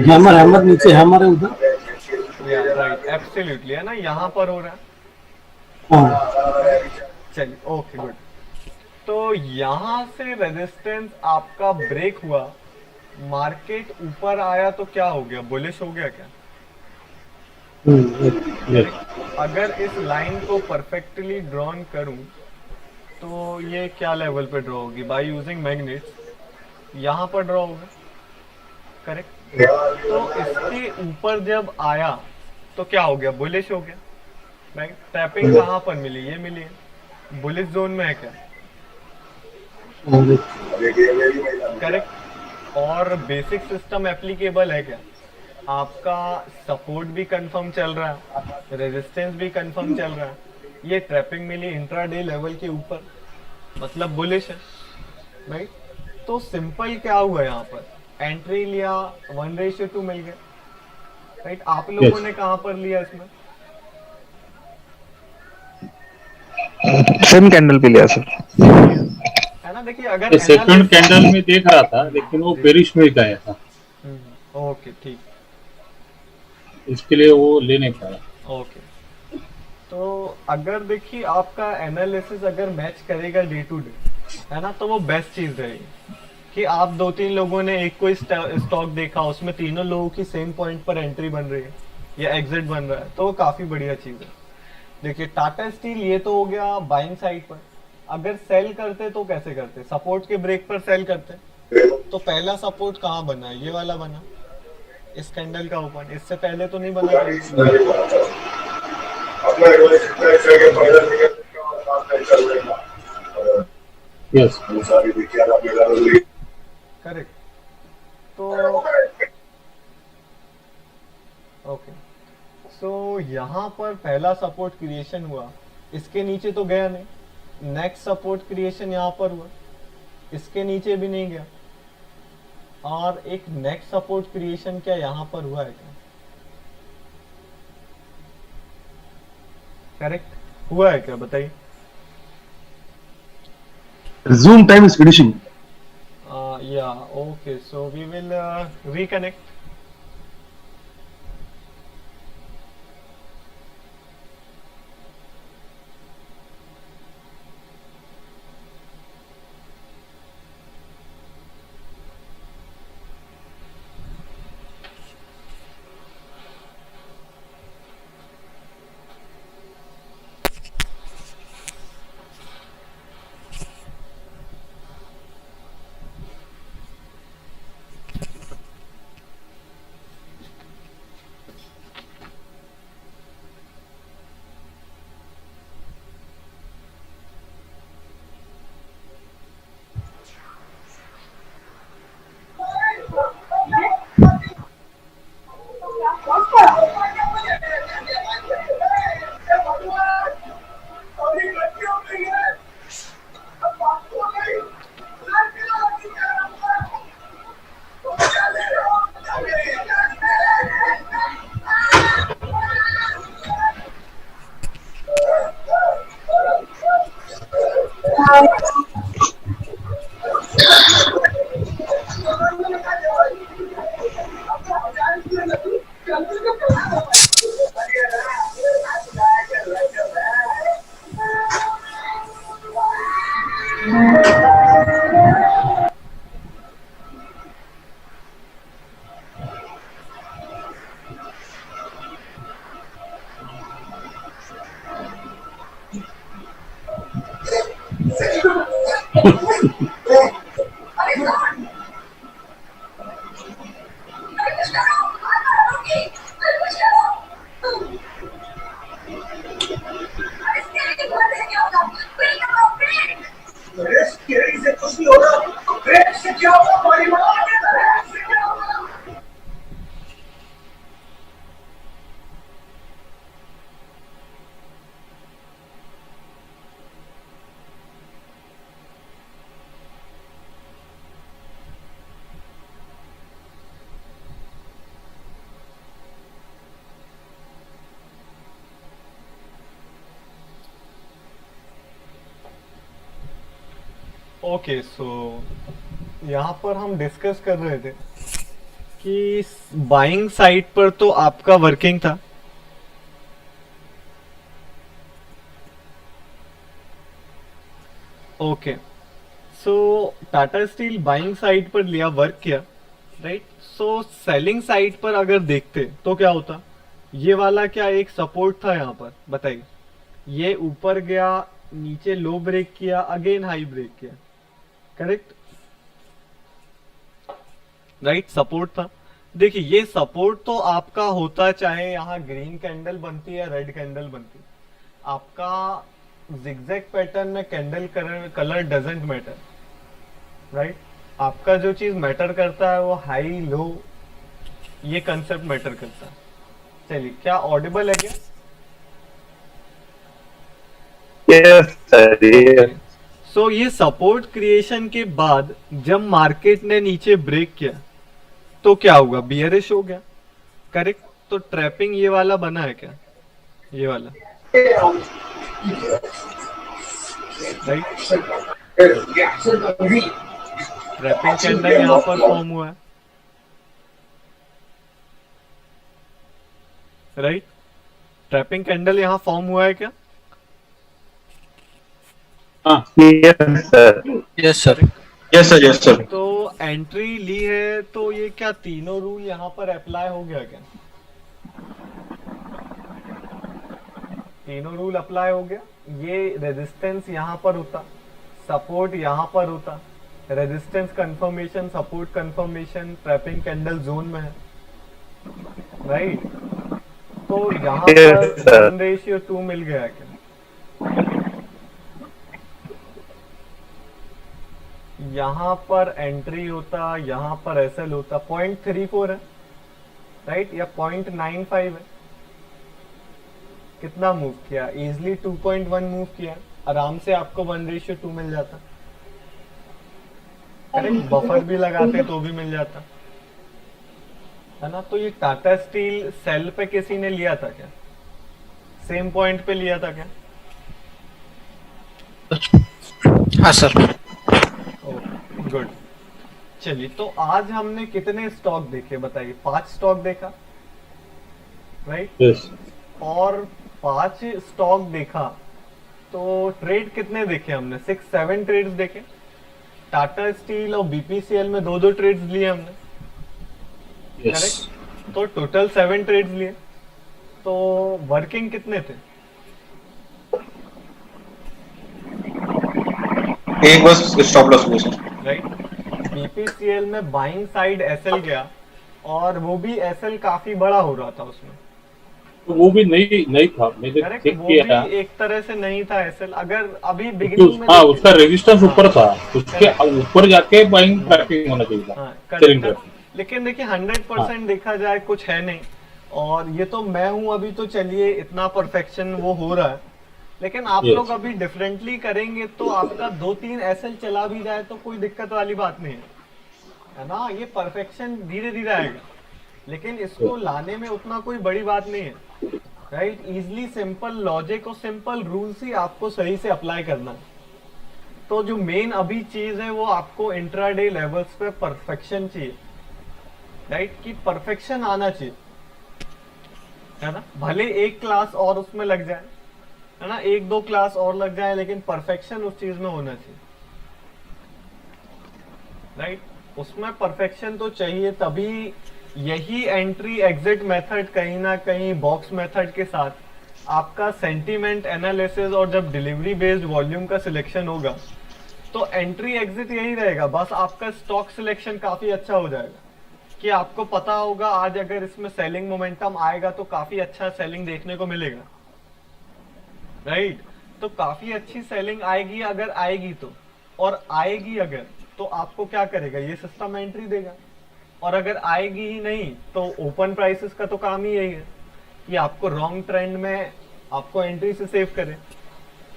हैमर हैमर नीचे हैमर है उधर। या राइट, एब्सोल्युटली, है ना, यहाँ पर हो रहा है। हाँ चलिए ओके गुड। तो यहाँ से रेजिस्टेंस आपका ब्रेक हुआ, मार्केट ऊपर आया तो क्या हो गया, बुलिश हो गया क्या। अगर इस लाइन को परफेक्टली ड्रॉन करूं तो ये क्या लेवल पे ड्रॉ होगी, बाय यूजिंग मैग्नेट्स यहाँ पर ड्रॉ होगा, करेक्ट। तो इसके ऊपर जब आया तो क्या हो गया, बुलिश हो गया, राइट। टैपिंग कहाँ पर मिली, ये मिली है, बुलिश जोन में है क्या, करेक्ट। और बेसिक सिस्टम एप्लीकेबल है क्या, आपका सपोर्ट भी कंफर्म चल रहा है, रेजिस्टेंस भी कंफर्म चल रहा है, ये ट्रैपिंग मिली इंट्राडे लेवल के ऊपर, मतलब बुलिश है, राइट। तो सिंपल क्या हुआ यहाँ पर, एंट्री लिया, 1:2 मिल गया, राइट। आप लोगों ने कहाँ पर लिया इसमें, सेम कैंडल पे लिया सर। है ना। देखिए अगर सेकंड कैंडल में देख रहा था, लेकिन वो बेरिश में गया था, ओके ठीक, इसके लिए वो ले नहीं पाया। ओके। तो अगर देखिए आपका एनालिसिस अगर मैच करेगा डे टू डे, है ना, तो वो बेस्ट चीज रहेगी कि आप 2-3 लोगों ने एक कोई स्टॉक देखा, उसमें तीनों लोगों की सेम पॉइंट पर एंट्री बन रही है या एग्जिट बन रहा है, तो वो काफी बढ़िया चीज है। देखिए टाटा स्टील ये तो हो गया बाइंग साइड पर। अगर सेल करते तो कैसे करते, सपोर्ट के ब्रेक पर सेल करते, तो पहला सपोर्ट कहाँ बना, ये वाला बना, इस कैंडल का ओपन, इससे पहले तो नहीं बना। Yes, correct. तो ओके, सो यहाँ पर पहला सपोर्ट क्रिएशन हुआ, इसके नीचे तो गया नहीं, नेक्स्ट सपोर्ट क्रिएशन यहाँ पर हुआ, इसके नीचे भी नहीं गया, और एक नेक्स्ट सपोर्ट क्रिएशन क्या यहाँ पर हुआ है क्या, करेक्ट हुआ है क्या बताइए। Zoom time is finishing. Yeah, okay, so we will reconnect. Okay so यहाँ पर हम डिस्कस कर रहे थे कि बाइंग साइड पर तो आपका वर्किंग था, okay so Tata steel buying side पर लिया, वर्क किया, राइट। सो सेलिंग साइड पर अगर देखते तो क्या होता, ये वाला क्या एक सपोर्ट था यहाँ पर, बताइए। ये ऊपर गया, नीचे लो ब्रेक किया, अगेन हाई ब्रेक किया, करेक्ट, राइट, सपोर्ट था। देखिए ये सपोर्ट तो आपका होता चाहे यहाँ ग्रीन कैंडल बनती है, रेड कैंडल बनती है, आपका जिगजैग पैटर्न में candle colour doesn't matter, right. आपका जो चीज मैटर करता है वो हाई लो, ये कंसेप्ट मैटर करता है। चलिए, क्या ऑडिबल है क्या? Yes sir. सो ये सपोर्ट क्रिएशन के बाद जब मार्केट ने नीचे ब्रेक किया तो क्या हुआ, बियरिश हो गया, करेक्ट। तो ट्रैपिंग ये वाला बना है क्या, ये वाला, राइट। ट्रैपिंग कैंडल यहाँ पर फॉर्म हुआ है, राइट। ट्रैपिंग कैंडल यहाँ फॉर्म हुआ है क्या? हाँ yes sir. Yes sir. Yes sir, yes sir. तो एंट्री ली है तो ये क्या तीनों रूल यहाँ पर अप्लाई हो गया क्या? तीनों रूल अप्लाई हो गया। ये रेजिस्टेंस यहाँ पर होता, सपोर्ट यहाँ पर होता, resistance confirmation, support confirmation, trapping candle zone में है, राइट। तो यहाँ पर 1:2 मिल गया क्या? यहाँ पर एंट्री होता, यहाँ पर एसएल होता, 0.34 है, राइट, या 0.95 है। कितना मूव किया? इजिली 2.1 मूव किया, आराम से आपको 1:2 मिल जाता, करेक्ट। बफर भी लगाते तो भी मिल जाता, है ना। तो ये टाटा स्टील सेल पे किसी ने लिया था क्या? सेम पॉइंट पे लिया था क्या? हाँ सर। गुड। चलिए, तो आज हमने कितने स्टॉक देखे बताइए? 5 स्टॉक देखा, राइट। यस और 5 स्टॉक देखा तो ट्रेड कितने देखे हमने? 6-7 ट्रेड्स देखे। टाटा स्टील और बीपीसीएल में 2-2 ट्रेड्स लिए हमने, यस करेक्ट। तो टोटल 7 ट्रेड्स लिए। तो वर्किंग कितने थे? एक बस स्टॉप लॉस हुआ सर। राइट। बीपीसीएल में बाइंग साइड एसएल गया और वो भी एसएल काफी बड़ा हो रहा था उसमें, तो वो भी नहीं था, मैंने करेक्ट। चेक वो किया। भी एक तरह से नहीं था एसएल। अगर अभी बिगिनिंग में हाँ, देखिए- उसका रेजिस्टेंस ऊपर था, उसके ऊपर जाके बाइंग ट्रैकिंग होना चाहिए था, हाँ, सेलिंग करेक्ट। ट्रैकिंग। लेकिन देखिए 100% देखा जाए कुछ है नहीं, और ये तो मैं हूं अभी, तो चलिए इतना परफेक्शन वो हो रहा है, लेकिन आप Yes. लोग अभी डिफरेंटली करेंगे तो आपका 2-3 एसएल चला भी जाए तो कोई दिक्कत वाली बात नहीं है ना। ये परफेक्शन धीरे धीरे आएगा, लेकिन इसको लाने में उतना कोई बड़ी बात नहीं है, राइट। इजिली सिंपल लॉजिक और सिंपल रूल्स ही आपको सही से अप्लाई करना है। तो जो मेन अभी चीज है वो आपको इंट्राडे लेवल्स पे परफेक्शन चाहिए, राइट, कि परफेक्शन आना चाहिए। है ना, भले एक क्लास और उसमें लग जाए, है ना, एक दो क्लास और लग जाए, लेकिन परफेक्शन उस चीज में होना चाहिए, राइट। उसमें परफेक्शन तो चाहिए, तभी यही एंट्री एग्जिट मेथड कहीं ना कहीं बॉक्स मेथड के साथ आपका सेंटीमेंट एनालिसिस और जब डिलीवरी बेस्ड वॉल्यूम का सिलेक्शन होगा तो एंट्री एग्जिट यही रहेगा, बस आपका स्टॉक सिलेक्शन काफी अच्छा हो जाएगा कि आपको पता होगा आज अगर इसमें सेलिंग मोमेंटम आएगा तो काफी अच्छा सेलिंग देखने को मिलेगा, राइट। तो काफी अच्छी सेलिंग आएगी अगर आएगी तो, और आएगी अगर तो आपको क्या करेगा, ये सिस्टम एंट्री देगा, और अगर आएगी ही नहीं तो ओपन प्राइसेस का तो काम ही यही है कि आपको रॉन्ग ट्रेंड में आपको एंट्री से सेव करे,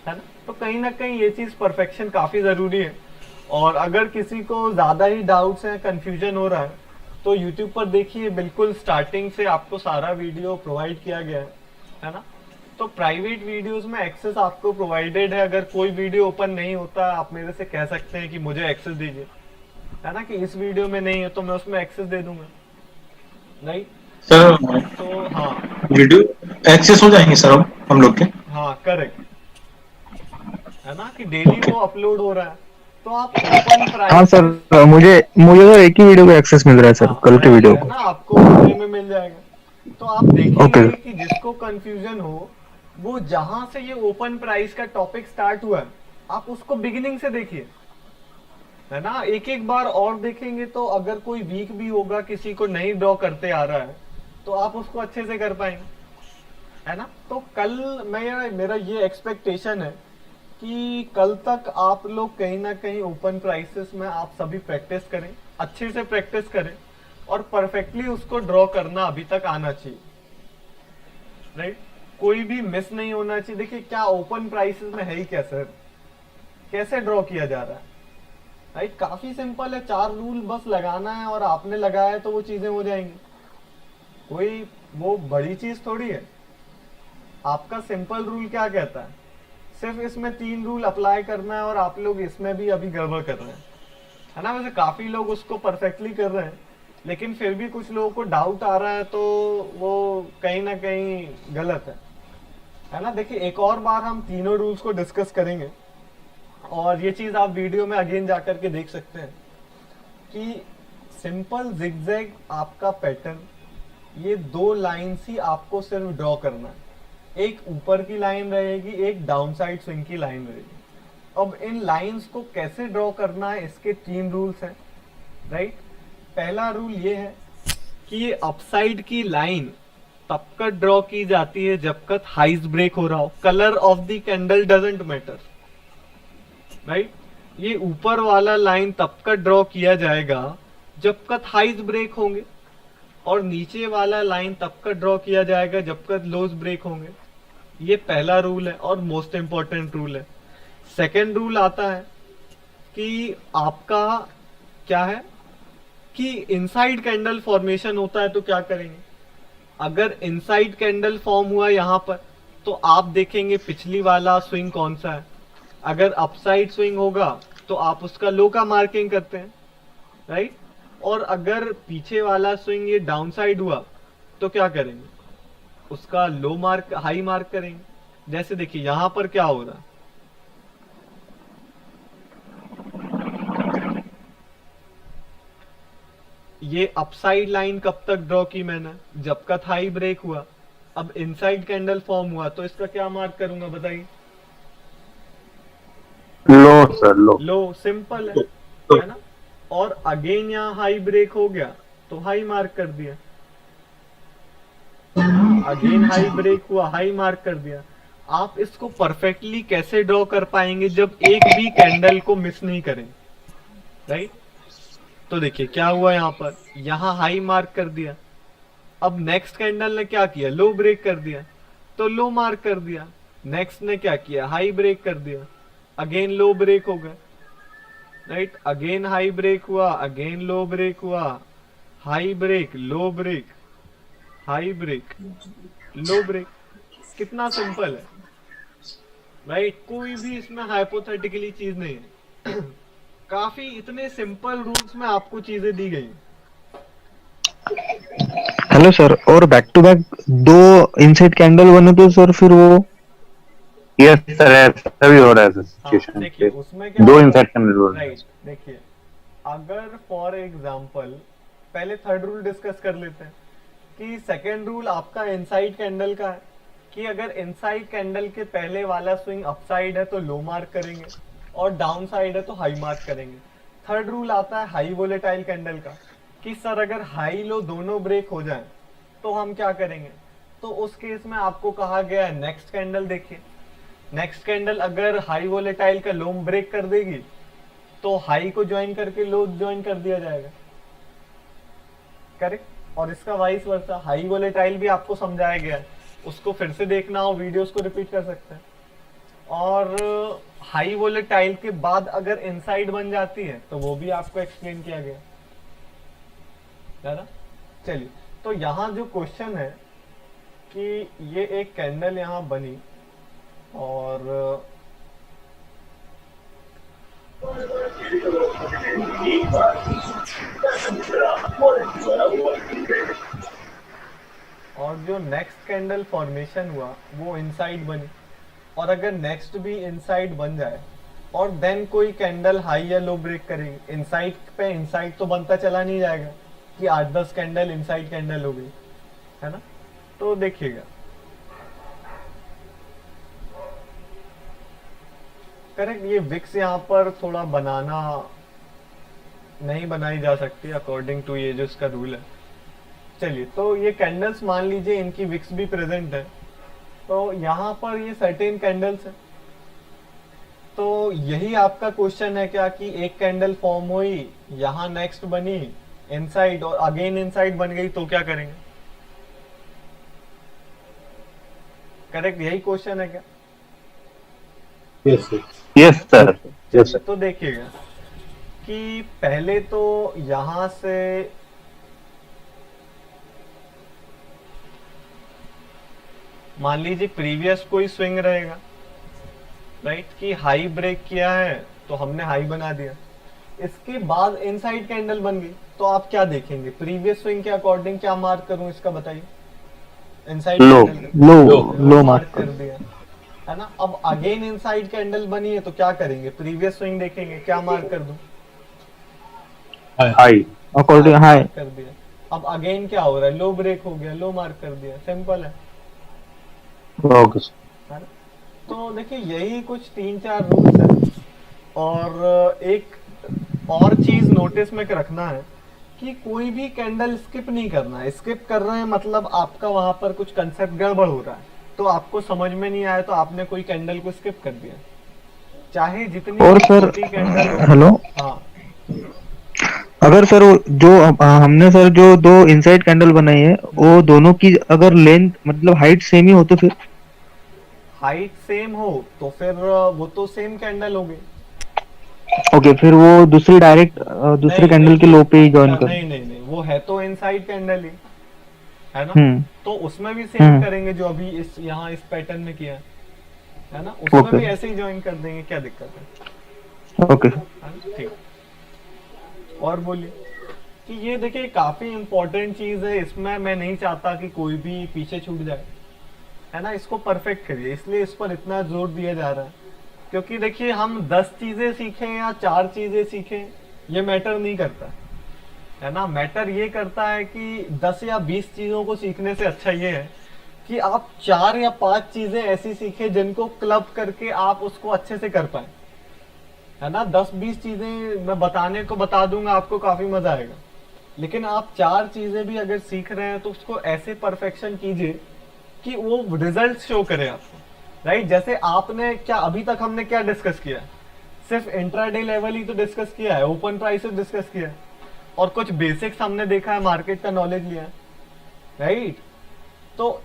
है ना। तो कहीं ना कहीं ये चीज परफेक्शन काफी जरूरी है। और अगर किसी को ज्यादा ही डाउट्स हैं, कंफ्यूजन हो रहा है, तो यूट्यूब पर देखिए बिल्कुल स्टार्टिंग से आपको सारा वीडियो प्रोवाइड किया गया है ना। तो प्राइवेट वीडियोस में एक्सेस आपको प्रोवाइडेड है, अगर कोई वीडियो ओपन नहीं होता आप मेरे से कह सकते हैं कि मुझे एक्सेस दीजिए, है ना, कि इस वीडियो में नहीं है तो मैं उसमें एक्सेस दे दूंगा, राइट। सर तो हाँ, वीडियो एक्सेस हो जाएंगे सर अब हम लोग के? हाँ करेक्ट, है ना, कि डेली वो अपलोड हो रहा है तो आप ओपन प्राइस, हाँ सर, मुझे मुझे तो एक ही वीडियो का एक्सेस मिल रहा है सर, कल के वीडियो है को। ना, आपको पूरे में मिल जाएगा। तो आप देखेंगे ओके। कि जिसको कंफ्यूजन हो वो जहां से ये ओपन प्राइस का टॉपिक स्टार्ट हुआ है आप उसको बिगिनिंग से देखिए, है ना, एक एक बार और देखेंगे तो अगर कोई वीक भी होगा, किसी को नहीं ड्रॉ करते आ रहा है तो आप उसको अच्छे से कर पाएंगे, है ना। तो कल मेरा ये एक्सपेक्टेशन है कि कल तक आप लोग कहीं ना कहीं ओपन प्राइसेस में आप सभी प्रैक्टिस करें, अच्छे से प्रैक्टिस करें, और परफेक्टली उसको ड्रॉ करना अभी तक आना चाहिए, राइट। कोई भी मिस नहीं होना चाहिए। देखिए क्या ओपन प्राइसेस में है ही क्या सर, कैसे ड्रॉ किया जा रहा है, राइट। काफी सिंपल है, 4 रूल बस लगाना है और आपने लगाया है तो वो चीजें हो जाएंगी, कोई वो बड़ी चीज थोड़ी है। आपका सिंपल रूल क्या कहता है, सिर्फ इसमें 3 रूल अप्लाई करना है और आप लोग इसमें भी अभी गड़बड़ कर रहे हैं, है ना। वैसे काफी लोग उसको परफेक्टली कर रहे हैं, लेकिन फिर भी कुछ लोगों को डाउट आ रहा है तो वो कहीं ना कहीं गलत है ना। देखिए एक और बार हम तीनों रूल्स को डिस्कस करेंगे, और ये चीज आप वीडियो में अगेन जाकर के देख सकते हैं कि सिंपल जिगजैग आपका पैटर्न, ये 2 लाइन्स ही आपको सिर्फ ड्रॉ करना है, एक ऊपर की लाइन रहेगी, एक डाउन साइड स्विंग की लाइन रहेगी। अब इन लाइंस को कैसे ड्रॉ करना है, इसके 3 रूल्स हैं, राइट। पहला रूल ये है कि ये अपसाइड की लाइन तब तक ड्रॉ की जाती है जब तक हाइज ब्रेक हो रहा हो, colour of the candle doesn't matter, right. ये ऊपर वाला लाइन तब तक ड्रॉ किया जाएगा जब तक हाइज ब्रेक होंगे, और नीचे वाला लाइन तब तक ड्रॉ किया जाएगा जब तक लोज ब्रेक होंगे। ये पहला रूल है और मोस्ट इंपॉर्टेंट रूल है। सेकेंड रूल आता है कि आपका क्या है कि इनसाइड कैंडल फॉर्मेशन होता है तो क्या करेंगे, अगर इनसाइड कैंडल फॉर्म हुआ यहां पर तो आप देखेंगे पिछली वाला स्विंग कौन सा है, अगर अपसाइड स्विंग होगा तो आप उसका लो का मार्किंग करते हैं, राइट। और अगर पीछे वाला स्विंग ये डाउन साइड हुआ तो क्या करेंगे, उसका लो मार्क हाई मार्क करेंगे। जैसे देखिए यहां पर क्या हो रहा है, ये अपसाइड लाइन कब तक ड्रॉ की मैंने, जब तक हाई ब्रेक हुआ। अब इनसाइड कैंडल फॉर्म हुआ तो इसका क्या मार्क करूंगा बताइए, लो सर, लो। लो, सिंपल है ना। और अगेन यहाँ हाई ब्रेक हो गया तो हाई मार्क कर दिया, अगेन हाई ब्रेक हुआ, हाई मार्क कर दिया। आप इसको परफेक्टली कैसे ड्रॉ कर पाएंगे जब एक भी कैंडल को मिस नहीं करें, राइट। तो देखिए क्या हुआ, यहाँ पर यहाँ हाई मार्क कर दिया, अब नेक्स्ट कैंडल ने क्या किया, लो ब्रेक कर दिया तो लो मार्क कर दिया, नेक्स्ट ने क्या किया, हाई ब्रेक कर दिया, अगेन लो ब्रेक हो गया, राइट। अगेन हाई ब्रेक हुआ, अगेन लो ब्रेक हुआ, हाई ब्रेक, लो ब्रेक, हाई ब्रेक, लो ब्रेक। कितना सिंपल है, राइट। कोई भी इसमें हाइपोथेटिकली चीज नहीं है काफी इतने सिंपल रूल्स में आपको चीजें दी गई। हेलो हेलो सर, और बैक टू बैक दो इनसाइड कैंडल बने तो सर फिर वो यस सर, ऐसा भी हो रहा है सर हाँ, सिचुएशन देखिए पे। उसमें क्या दो होगा? इनसाइड कैंडल हो रहे हैं। राइट, देखिए अगर फॉर एग्जांपल पहले थर्ड रूल डिस्कस कर लेते हैं कि सेकंड रूल आपका इनसाइड कैंडल का है कि अगर इनसाइड कैंडल के पहले वाला स्विंग अपसाइड है तो लो मार्क करेंगे और डाउन साइड है तो हाई मार्क करेंगे। थर्ड रूल आता है हाई वोलेटाइल कैंडल का कि सर अगर हाई लो दोनों ब्रेक हो जाएं तो हम क्या करेंगे। तो उस केस में आपको कहा गया है नेक्स्ट कैंडल देखिए, नेक्स्ट कैंडल अगर हाई वोलेटाइल का लो ब्रेक कर देगी तो हाई को ज्वाइन करके लो ज्वाइन कर दिया जाएगा, करेक्ट। और इसका वाइस वर्सा, हाई वोलेटाइल भी आपको समझाया गया है, उसको फिर से देखना हो वीडियोस को रिपीट कर सकते हैं। और हाई वोलेटाइल के बाद अगर इनसाइड बन जाती है तो वो भी आपको एक्सप्लेन किया गया है ना। चलिए, तो यहाँ जो क्वेश्चन है कि ये एक कैंडल यहाँ बनी और जो नेक्स्ट कैंडल फॉर्मेशन हुआ वो इनसाइड बनी और अगर नेक्स्ट भी इनसाइड बन जाए और देन कोई कैंडल हाई या लो ब्रेक करेगी, इनसाइड पे इनसाइड तो बनता चला नहीं जाएगा कि 8-10 कैंडल इनसाइड कैंडल हो गई, है ना। तो देखिएगा, करेक्ट, ये विक्स यहाँ पर थोड़ा बनाना नहीं बनाई जा सकती अकॉर्डिंग टू ये जो इसका रूल है। चलिए, तो ये कैंडल्स मान लीजिए इनकी विक्स भी प्रेजेंट है, तो यहाँ पर ये सर्टेन कैंडल्स है। तो यही आपका क्वेश्चन है क्या कि एक कैंडल फॉर्म हुई, यहाँ नेक्स्ट बनी इनसाइड और अगेन इनसाइड बन गई तो क्या करेंगे, करेक्ट, यही क्वेश्चन है क्या। Yes yes sir, yes sir. तो देखिएगा कि पहले तो यहां से मान लीजिए प्रीवियस कोई स्विंग रहेगा, राइट, कि हाई ब्रेक किया है तो हमने हाई बना दिया, इसके बाद इनसाइड कैंडल बन गई तो आप क्या देखेंगे, प्रीवियस स्विंग के अकॉर्डिंग क्या मार्क करूं इसका बताइए। इनसाइड लो कैंडल लो मार्क कर दिया, है ना। अब अगेन इनसाइड कैंडल बनी है तो क्या करेंगे, प्रीवियस स्विंग देखेंगे, क्या मार्क कर दूं, हाई अकॉर्डिंग हाई कर दिया। अब अगेन क्या हो रहा है, लो ब्रेक हो गया, लो मार्क कर दिया, सिंपल है ओके ना। तो देखिए यही कुछ 3-4 रूल्स है। और एक और चीज नोटिस में रखना है कि कोई भी कैंडल स्किप नहीं करना है। स्किप कर रहे हैं मतलब आपका वहां पर कुछ कंसेप्ट गड़बड़ हो रहा है, तो आपको समझ में नहीं आया तो आपने कोई कैंडल को स्किप कर दिया, चाहे जितनी और सर छोटी कैंडल हो। हेलो, हाँ, अगर सर वो जो हमने सर जो दो इनसाइड कैंडल बनाई है वो दोनों की अगर लेंथ मतलब हाइट सेम ही हो तो फिर हाइट सेम हो तो फिर वो तो सेम कैंडल हो गई। ओके, फिर वो दूसरी डायरेक्ट दूसरे नहीं, कैंडल के लो पे ही ज्वाइन कर। नहीं, वो है तो इनसाइड कैंडल ही, है ना। तो उसमें भी सेम हम्म। करेंगे जो अभी इस यहाँ इस पैटर्न में किया है ना, उसमें Okay. भी ऐसे ही ज्वाइन कर देंगे, क्या दिक्कत है, ओके है ना? ठीक। और बोलिए कि ये देखिए काफी इंपॉर्टेंट चीज है, इसमें मैं नहीं चाहता कि कोई भी पीछे छूट जाए, है ना। इसको परफेक्ट करिए, इसलिए इस पर इतना जोर दिया जा रहा है, क्योंकि देखिए हम 10 चीजें सीखें या 4 चीजें सीखें ये मैटर नहीं करता, है ना। मैटर ये करता है कि 10 या 20 चीजों को सीखने से अच्छा ये है कि आप 4 या 5 चीजें ऐसी सीखें जिनको क्लब करके आप उसको अच्छे से कर पाए, है ना। 10-20 चीजें मैं बताने को बता दूंगा, आपको काफी मजा आएगा, लेकिन आप 4 चीजें भी अगर सीख रहे हैं तो उसको ऐसे परफेक्शन कीजिए कि वो रिजल्ट शो करे आपको, राइट। जैसे आपने क्या अभी तक हमने क्या डिस्कस किया है, सिर्फ इंट्राडे लेवल ही तो डिस्कस किया है, ओपन प्राइसेस डिस्कस किया है और कुछ बेसिक्स हमने देखा है, मार्केट का नॉलेज लिया है, राइट। तो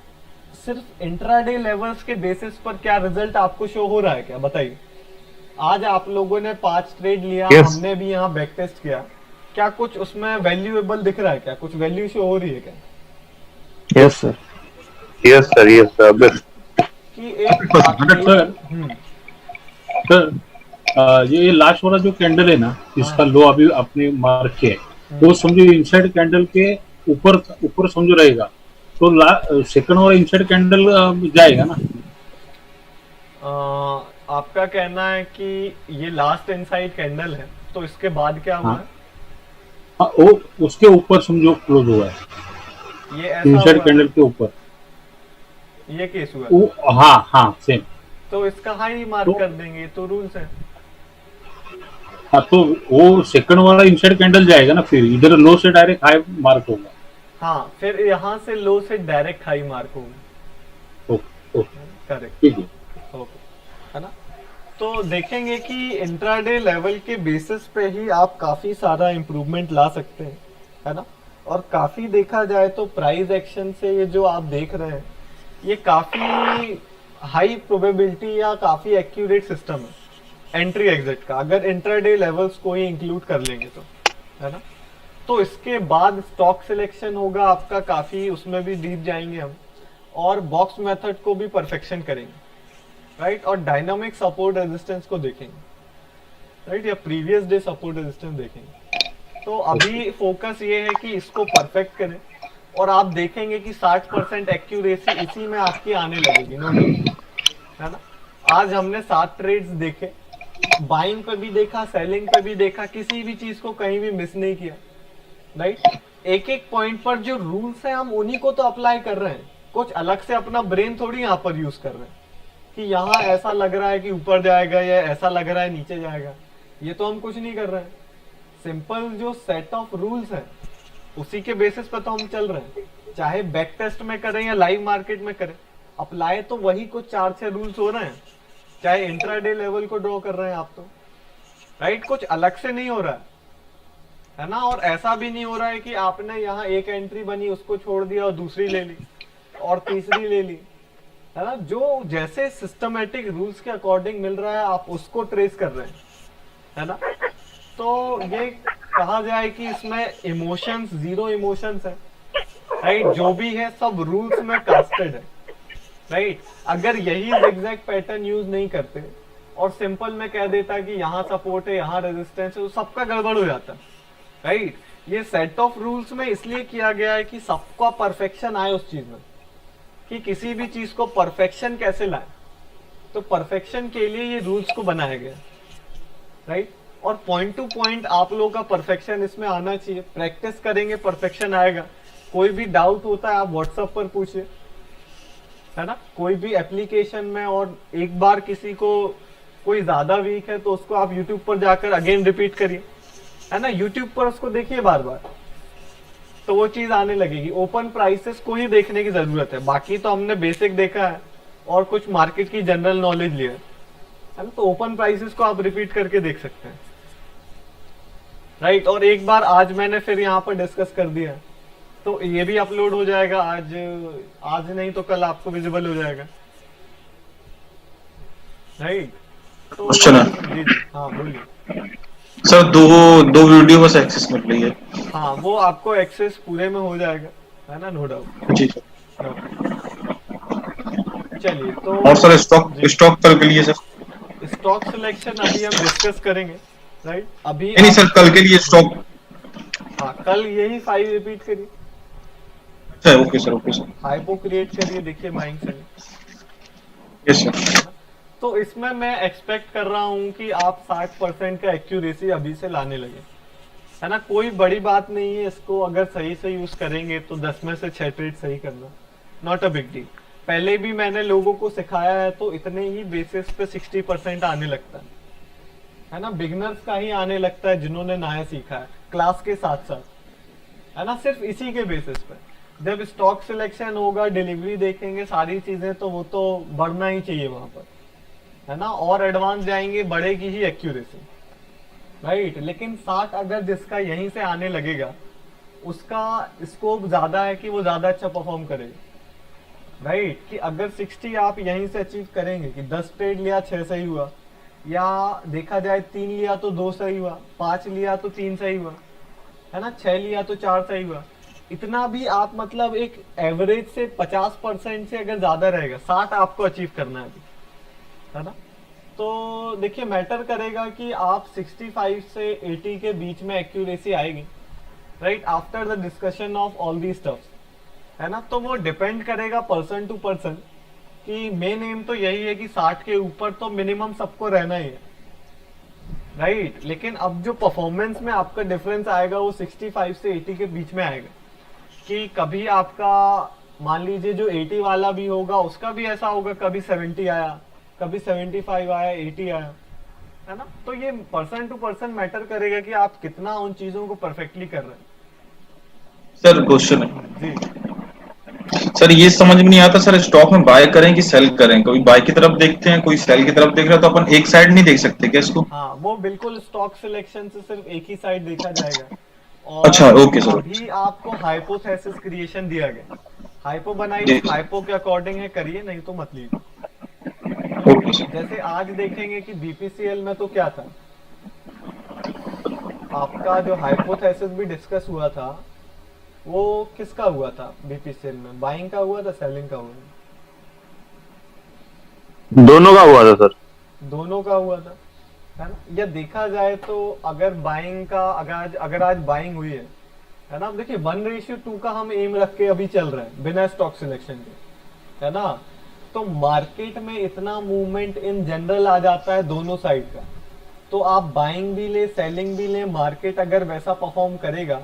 सिर्फ इंट्राडे लेवल्स के बेसिस पर क्या रिजल्ट आपको शो हो रहा है क्या, बताइए। आज आप लोगों ने 5 ट्रेड लिया, Yes. हमने भी यहाँ बैक टेस्ट किया, क्या कुछ उसमें वैल्यूएबल दिख रहा है, क्या कुछ वैल्यू शो हो रही है क्या, yes sir yes sir, yes sir. कि एक सर सर ये लास्ट वाला जो कैंडल है ना, इसका लो अभी आपने मार्क किया है, वो समझो इनसाइड कैंडल के ऊपर ऊपर समझो रहेगा तो सेकंड वाला इनसाइड कैंडल जाएगा ना। आपका कहना है कि ये लास्ट इनसाइड कैंडल है, तो इसके बाद क्या हुआ हाँ, हाँ, वो उसके ऊपर समझो क्लोज हुआ है, है? ये ऐसा इनसाइड हुआ कैंडल के ऊपर। है? ये केस हुआ है। वो हाँ हाँ सेम। तो इसका हाई मार्क तो- कर देंगे, तो रूल्स है। हाँ तो वो सेकंड वाला इनसाइड कैंडल जाएगा ना, फिर इधर लो से डायरेक्ट हाई मार्क होगा। हाँ, फिर यहाँ से लो से डायरेक्ट हाई मार्क होगा। करेक्ट, ठीक है। ओके, है ना। तो देखेंगे कि इंट्राडे लेवल के बेसिस पे ही आप काफी सारा इम्प्रूवमेंट ला सकते हैं, है ना। और काफी देखा जाए तो प्राइस एक्शन से ये जो आप देख रहे हैं, ये काफी हाई प्रोबेबिलिटी या काफी एक्यूरेट सिस्टम है एंट्री एग्जिट का, अगर इंट्राडे लेवल्स को ही इंक्लूड कर लेंगे तो, है ना। तो इसके बाद स्टॉक सिलेक्शन होगा आपका, काफी उसमें भी डीप जाएंगे हम, और बॉक्स मेथड को भी परफेक्शन करेंगे, राइट। और डायनामिक सपोर्ट रेजिस्टेंस को देखेंगे, राइट, या प्रीवियस डे सपोर्ट रेजिस्टेंस देखेंगे। तो अभी फोकस ये है कि इसको परफेक्ट करें, और आप देखेंगे कि 60% एक्यूरेसी इसी में आपकी आने लगेगी, नो डाउट, है ना। आज हमने 7 ट्रेड्स देखे, बाइंग पे भी देखा, सेलिंग पे भी देखा, किसी भी चीज को कहीं भी मिस नहीं किया, राइट। एक एक पॉइंट पर जो रूल्स हैं हम उन्हीं को तो अप्लाई कर रहे हैं, कुछ अलग से अपना ब्रेन थोड़ी यहाँ पर यूज कर रहे हैं कि यहाँ ऐसा लग रहा है कि ऊपर जाएगा या ऐसा लग रहा है नीचे जाएगा। ये तो हम कुछ नहीं कर रहे हैं, सिंपल जो सेट ऑफ रूल्स है उसी के बेसिस पर तो हम चल रहे हैं, चाहे बैक टेस्ट में करें या लाइव मार्केट में करें, अप्लाई तो वही कुछ 4-6 रूल्स हो रहे हैं, चाहे इंट्राडे लेवल को ड्रॉ कर रहे हैं आप तो, राइट। कुछ अलग से नहीं हो रहा है ना। और ऐसा भी नहीं हो रहा है कि आपने यहाँ एक एंट्री बनी उसको छोड़ दिया और दूसरी ले ली और तीसरी ले ली, है ना। जो जैसे सिस्टमेटिक रूल्स के अकॉर्डिंग मिल रहा है आप उसको ट्रेस कर रहे हैं, है ना। तो ये कहा जाए कि इसमें इमोशंस, जीरो इमोशंस है, राइट। जो भी है सब रूल्स में कास्टेड है, राइट। अगर यही एग्जैक्ट पैटर्न यूज नहीं करते और सिंपल में कह देता कि यहाँ सपोर्ट है यहाँ रेजिस्टेंस है, तो सबका गड़बड़ हो जाता, राइट। ये सेट ऑफ रूल्स में इसलिए किया गया है कि सबका परफेक्शन आए उस चीज में, कि किसी भी चीज को परफेक्शन कैसे लाए, तो परफेक्शन के लिए ये रूल्स को बनाया गया, राइट। और पॉइंट टू पॉइंट आप लोगों का परफेक्शन इसमें आना चाहिए, प्रैक्टिस करेंगे परफेक्शन आएगा। कोई भी डाउट होता है आप व्हाट्सएप पर पूछिए, है ना, कोई भी एप्लीकेशन में। और एक बार किसी को कोई ज्यादा वीक है तो उसको आप यूट्यूब पर जाकर अगेन रिपीट करिए, है ना, यूट्यूब पर उसको देखिए बार बार, तो वो चीज आने लगेगी। ओपन प्राइसेस को ही देखने की जरूरत है, बाकी तो हमने बेसिक देखा है और कुछ मार्केट की जनरल नॉलेज लिया है ना। तो ओपन प्राइसेस को आप रिपीट करके देख सकते हैं, राइट। और एक बार आज मैंने फिर यहाँ पर डिस्कस कर दिया, तो ये भी अपलोड हो जाएगा आज नहीं तो कल आपको विजिबल हो जाएगा, राइट। तो चलो। जी जी हाँ बोलिए। सर दो वीडियो बस एक्सेस मिल रही है। हाँ वो आपको एक्सेस पूरे में हो जाएगा, है ना, नो डाउट। जी सर। चलिए तो और सर स्टॉक कल के लिए सर। स्टॉक सिलेक्शन अभी हम डिस्कस करेंगे, राइट। अभी नहीं सर, कल के लिए स्टॉक। हाँ कल यही 5 रिपीट करिए, अच्छा okay sir, okay sir. Hypo create करिए, देखिए बाइंग सेलिंग। Yes sir. तो इसमें मैं एक्सपेक्ट कर रहा हूँ कि आप 60% का एक्यूरेसी अभी से लाने लगे, है ना। कोई बड़ी बात नहीं है, इसको अगर सही से यूज करेंगे तो 10 में से 6 ट्रेड सही करना, नॉट अ बिग डील। पहले भी मैंने लोगों को सिखाया है, तो इतने ही बेसिस पे 60% आने लगता है ना। बिगनर्स का ही आने लगता है जिन्होंने नया सीखा है क्लास के साथ साथ, है ना, सिर्फ इसी के बेसिस पे। जब स्टॉक सिलेक्शन होगा, डिलीवरी देखेंगे, सारी चीजें, तो वो तो बढ़ना ही चाहिए वहां पर, है ना। और एडवांस जाएंगे, बढ़ेगी ही एक्यूरेसी, राइट। लेकिन 60 अगर जिसका यहीं से आने लगेगा, उसका स्कोप ज्यादा है कि वो ज्यादा अच्छा परफॉर्म करेगा, राइट। कि अगर 60 आप यहीं से अचीव करेंगे कि 10 ट्रेड लिया 6 सही हुआ, या देखा जाए 3 लिया तो 2 सही हुआ, 5 लिया तो 3 सही हुआ, है ना, 6 लिया तो 4 सही हुआ, इतना भी आप मतलब एक एवरेज से 50% से अगर ज्यादा रहेगा, 60 आपको अचीव करना है अभी, है ना। तो देखिए मैटर करेगा कि आप 65 से 80 के बीच में एक्यूरेसी आएगी, right, after the discussion of all the stuff, है ना। तो वो डिपेंड करेगा पर्सन टू पर्सन कि मेन एम तो यही है कि 60 के ऊपर तो मिनिमम सबको रहना ही है, राइट। लेकिन अब जो परफॉर्मेंस में आपका डिफरेंस आएगा वो 65 से 80 के बीच में आएगा, कि कभी आपका मान लीजिए जो 80 वाला भी होगा उसका भी ऐसा होगा, कभी 70 आया, कभी 75 आया, 80 आया, है ना। तो ये पर्सन टू पर्सन मैटर करेगा कि आप कितना उन चीजों को परफेक्टली कर रहे हैं। सर क्वेश्चन है जी, सर, ये समझ में नहीं आता सर, स्टॉक में बाय करें कि सेल करें? कभी बाय की तरफ देखते हैं, कोई सेल की तरफ देख रहा है, तो अपन एक साइड नहीं देख सकते क्या इसको? हाँ, वो बिल्कुल स्टॉक सिलेक्शन से सिर्फ एक ही साइड देखा जाएगा। और अच्छा, ओके सर। अभी आपको हाइपोथेसिस क्रिएशन दिया गया, हाइपो बनाइए, जी। हाइपो के अकॉर्डिंग है करिए, नहीं तो मत लीजिए। Okay sir. जैसे आज देखेंगे कि बीपीसीएल में तो क्या था, आपका जो हाइपोथेसिस भी डिस्कस हुआ था वो किसका हुआ था बीपीसीएल में, बाइंग का हुआ था, सेलिंग का हुआ था? दोनों का हुआ था सर। दोनों का हुआ था, है ना। या देखा जाए तो अगर बाइंग का अगर आज बाइंग हुई है ना, देखिए 1:2 का हम एम रख के अभी चल रहे हैं बिना स्टॉक सिलेक्शन के, है ना। तो मार्केट में इतना मूवमेंट इन जनरल आ जाता है दोनों साइड का, तो आप बाइंग भी ले सेलिंग भी ले, मार्केट अगर वैसा परफॉर्म करेगा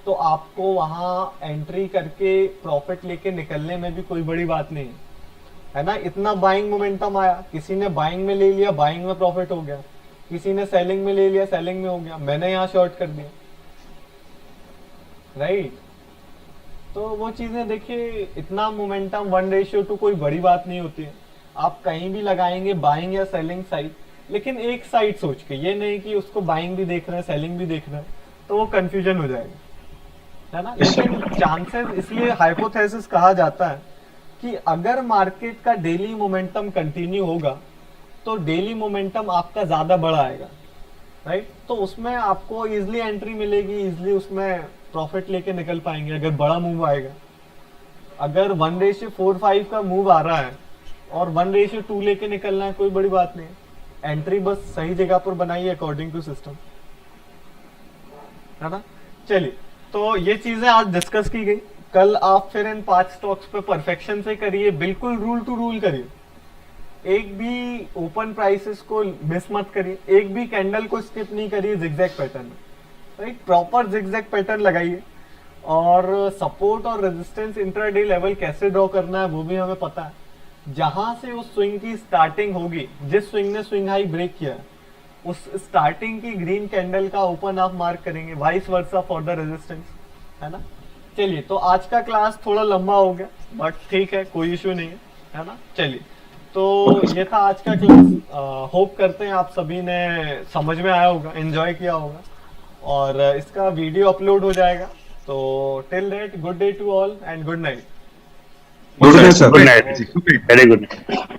तो आपको वहां एंट्री करके प्रॉफिट लेके निकलने में भी कोई बड़ी बात नहीं है ना। इतना बाइंग मोमेंटम आया, किसी ने बाइंग में ले लिया, बाइंग में प्रॉफिट हो गया, किसी ने सेलिंग में ले लिया, सेलिंग में हो गया, मैंने यहाँ शॉर्ट कर दिया, राइट। तो वो चीजें देखिए, इतना मोमेंटम 1:2 कोई बड़ी बात नहीं होती है। आप कहीं भी लगाएंगे बाइंग या सेलिंग साइड, लेकिन एक साइड सोच के, ये नहीं कि उसको बाइंग भी देख रहे हैं सेलिंग भी देख रहे हैं, तो वो कंफ्यूजन हो जाएगा, है ना। लेकिन चांसेस, इसलिए हाइपोथेसिस कहा जाता है कि अगर मार्केट का डेली मोमेंटम कंटिन्यू होगा तो डेली मोमेंटम आपका ज्यादा बड़ा आएगा, राइट। तो उसमें आपको इजिली एंट्री मिलेगी, इजिली उसमें प्रॉफिट लेके निकल पाएंगे अगर बड़ा मूव आएगा। अगर 1:4-5 का मूव आ रहा है और 1:2 लेके निकलना है, कोई बड़ी बात नहीं, एंट्री बस सही जगह पर बनाइए अकॉर्डिंग टू सिस्टम, है ना। चलिए, तो ये चीजें आज डिस्कस की गई। कल आप फिर इन 5 स्टॉक्स पे परफेक्शन से करिए, बिल्कुल रूल टू रूल करिए, एक भी ओपन प्राइसेस को मिस मत करिए, एक भी कैंडल को स्किप नहीं करिए जिगजैग पैटर्न में, राइट। प्रॉपर जिगजैग पैटर्न लगाइए, और सपोर्ट और रेजिस्टेंस इंट्राडे लेवल कैसे ड्रॉ करना है वो भी हमें पता है। जहां से उस स्विंग की स्टार्टिंग होगी, जिस स्विंग ने स्विंग हाई ब्रेक किया है, उस स्टार्टिंग की ग्रीन कैंडल का ओपन आप मार्क करेंगे, vice versa for the resistance, है ना। चलिए, तो आज का क्लास थोड़ा लंबा हो गया, बट ठीक है, कोई इशू नहीं है ना। चलिए, तो ये था आज का क्लास। होप करते हैं आप सभी ने समझ में आया होगा, एंजॉय किया होगा, और इसका वीडियो अपलोड हो जाएगा। तो till that, good day to all and good night. Good night, very good night.